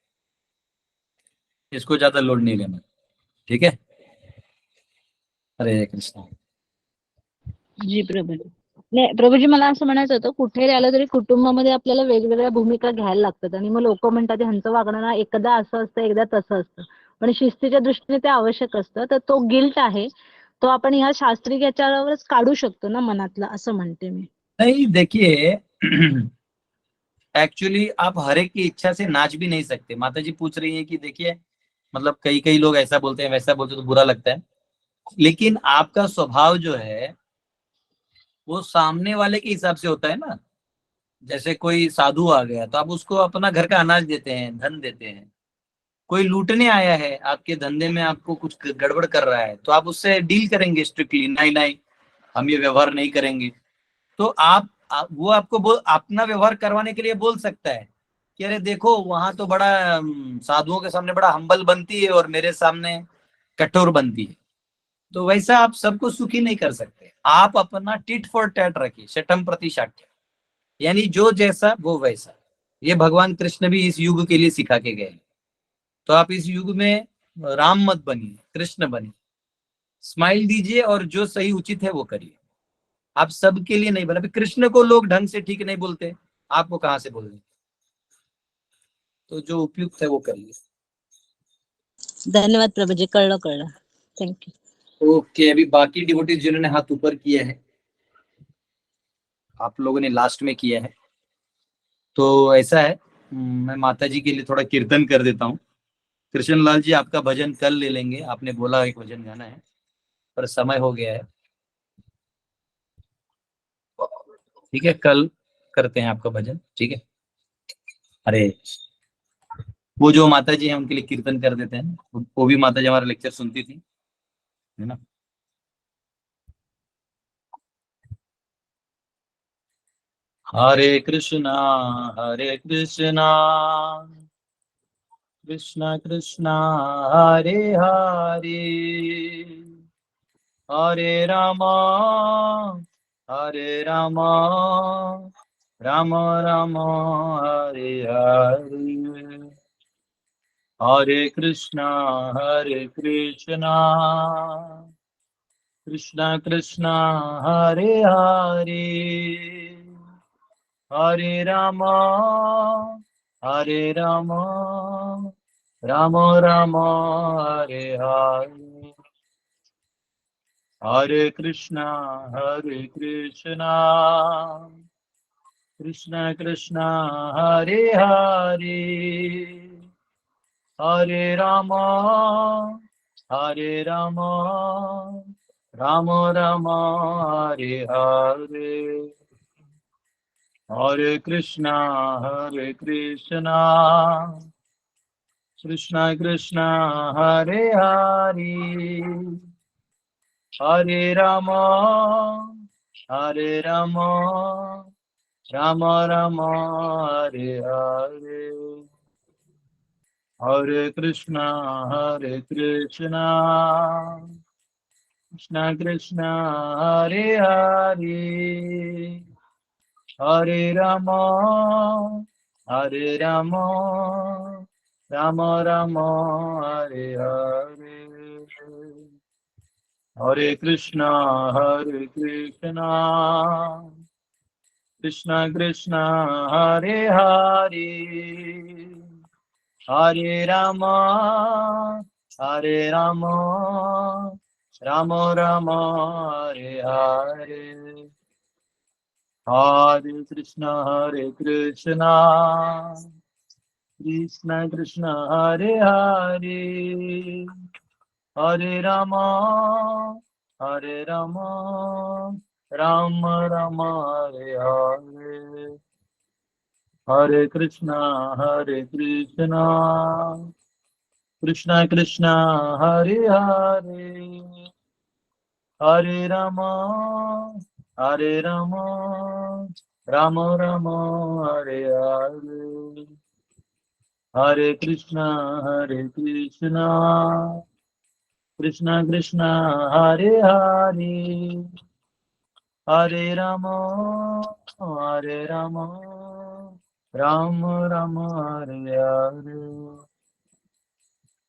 इसको ज्यादा लोड नहीं लेना, ठीक है। हरे कृष्ण। जी प्रभूजी. नाही प्रभूजी, मला असं म्हणायचं होतं, कुठे राहिलं तरी कुटुंबामध्ये आपल्याला वेगवेगळ्या भूमिका घ्यायला लागतात. आणि मग लोक म्हणतात ह्यांचं वागणं ना एकदा असं असतं एकदा तसं असतं, पण शिस्तीच्या दृष्टीने ते आवश्यक असतं. तर तो गिल्ट आहे तो आपण ह्या शास्त्रीय याच्यावरच काढू शकतो ना मनातला, असं म्हणते मी. नहीं देखिए, एक्चुअली आप हर एक की इच्छा से नाच भी नहीं सकते। माता जी पूछ रही है कि देखिए, मतलब कई कई लोग ऐसा बोलते हैं वैसा बोलते हैं तो बुरा लगता है, लेकिन आपका स्वभाव जो है वो सामने वाले के हिसाब से होता है ना। जैसे कोई साधु आ गया तो आप उसको अपना घर का अनाज देते हैं, धन देते हैं। कोई लूटने आया है आपके धंधे में, आपको कुछ गड़बड़ कर रहा है, तो आप उससे डील करेंगे स्ट्रिक्टली, नहीं नहीं हम ये व्यवहार नहीं करेंगे। तो वो आपको अपना व्यवहार करवाने के लिए बोल सकता है कि अरे देखो वहां तो बड़ा साधुओं के सामने बड़ा हम्बल बनती है और मेरे सामने कठोर बनती है। तो वैसा आप सबको सुखी नहीं कर सकते। आप अपना टिट फॉर टैट रखिए, शठम प्रति शाठ्य, यानी जो जैसा वो वैसा। ये भगवान कृष्ण भी इस युग के लिए सिखा के गए। तो आप इस युग में राम मत बनिए, कृष्ण बनिए, स्माइल दीजिए और जो सही उचित है वो करिए। आप सबके लिए नहीं बना। कृष्ण को लोग ढंग से ठीक नहीं बोलते, आपको कहां से बोलने। तो जो उपयुक्त है वो करिए। धन्यवाद प्रभूजी, कळलं कळलं. थँक्यू. ओके, अभी बाकी डिवोटीज जिन्होंने हाथ ऊपर किया है, आप लोगों ने लास्ट में किया है, तो ऐसा है, मैं माता जी के लिए थोड़ा कीर्तन कर देता हूँ। कृष्ण लाल जी आपका भजन कल ले लेंगे, आपने बोला एक भजन गाना है, पर समय हो गया है। ठीक है, कल करते हैं आपका भजन, ठीक है। अरे वो जो माता जी हैं उनके लिए कीर्तन कर देते हैं, वो भी माता जी हमारा लेक्चर सुनती थी, है ना। हरे कृष्णा कृष्णा कृष्णा हरे हरे, हरे रामा राम राम हरे हरे, हरे कृष्णा कृष्णा कृष्णा हरे हरे, हरे राम राम राम हरे हरे, हरे कृष्णा कृष्णा कृष्णा हरे हरे, हरे Ram Ram Ram Hare Hare, Hare Krishna, Hare Krishna, Krishna Krishna, Hare Hare, Hare Rama, Hare Rama, Rama Rama, Hare Hare, Hare Krishna, Hare Krishna, Krishna Krishna, Hare Hare, Hare Rama, Hare Rama, Rama Rama, Hare Hare, Hare Krishna, Hare Krishna, Krishna Krishna, Hare Hare, Hare Rama, Hare Rama, Rama Rama, Hare Hare, Hare Krishna, Hare Krishna, Krishna Krishna, Hare Hare, Hare Rama, Hare Rama, Rama Rama, Hare Hare, Hare Krishna, Hare Krishna, Krishna Krishna, Hare Hare, Hare Rama, Hare Rama, Rama Rama, Hare Hare, Hare Krishna, Hare Krishna, Krishna Krishna, Hare Hare, Hare Rama, Hare Rama, Rama Rama, Hare Hare,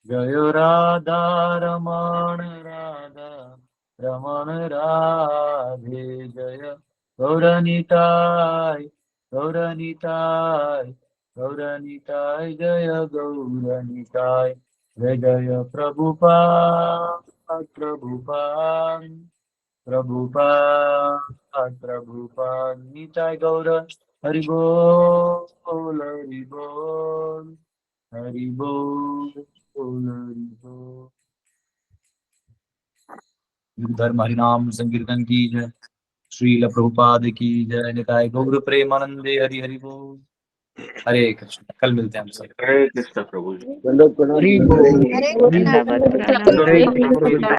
Jaya Radha Ramana Radha Ramana Radhe Jaya Gauranitai, Gauranitai, Gauranitai, Jaya Gauranitai, Jaya Jaya Prabhupada, Prabhupada, Prabhupada, Prabhupada, Nitai Gaura, Haribol, Haribol, Haribol, Haribol. धर्म हरिनाम संकीर्तन की जय, श्रील प्रभुपाद की जय, निताय गौर प्रेमानंदे, हरि हरि बोल। हरे कृष्ण, कल मिलते हैं हम सब। हरे कृष्ण प्रभु जी। हरि बोल। हरे कृष्ण। हरि बोल।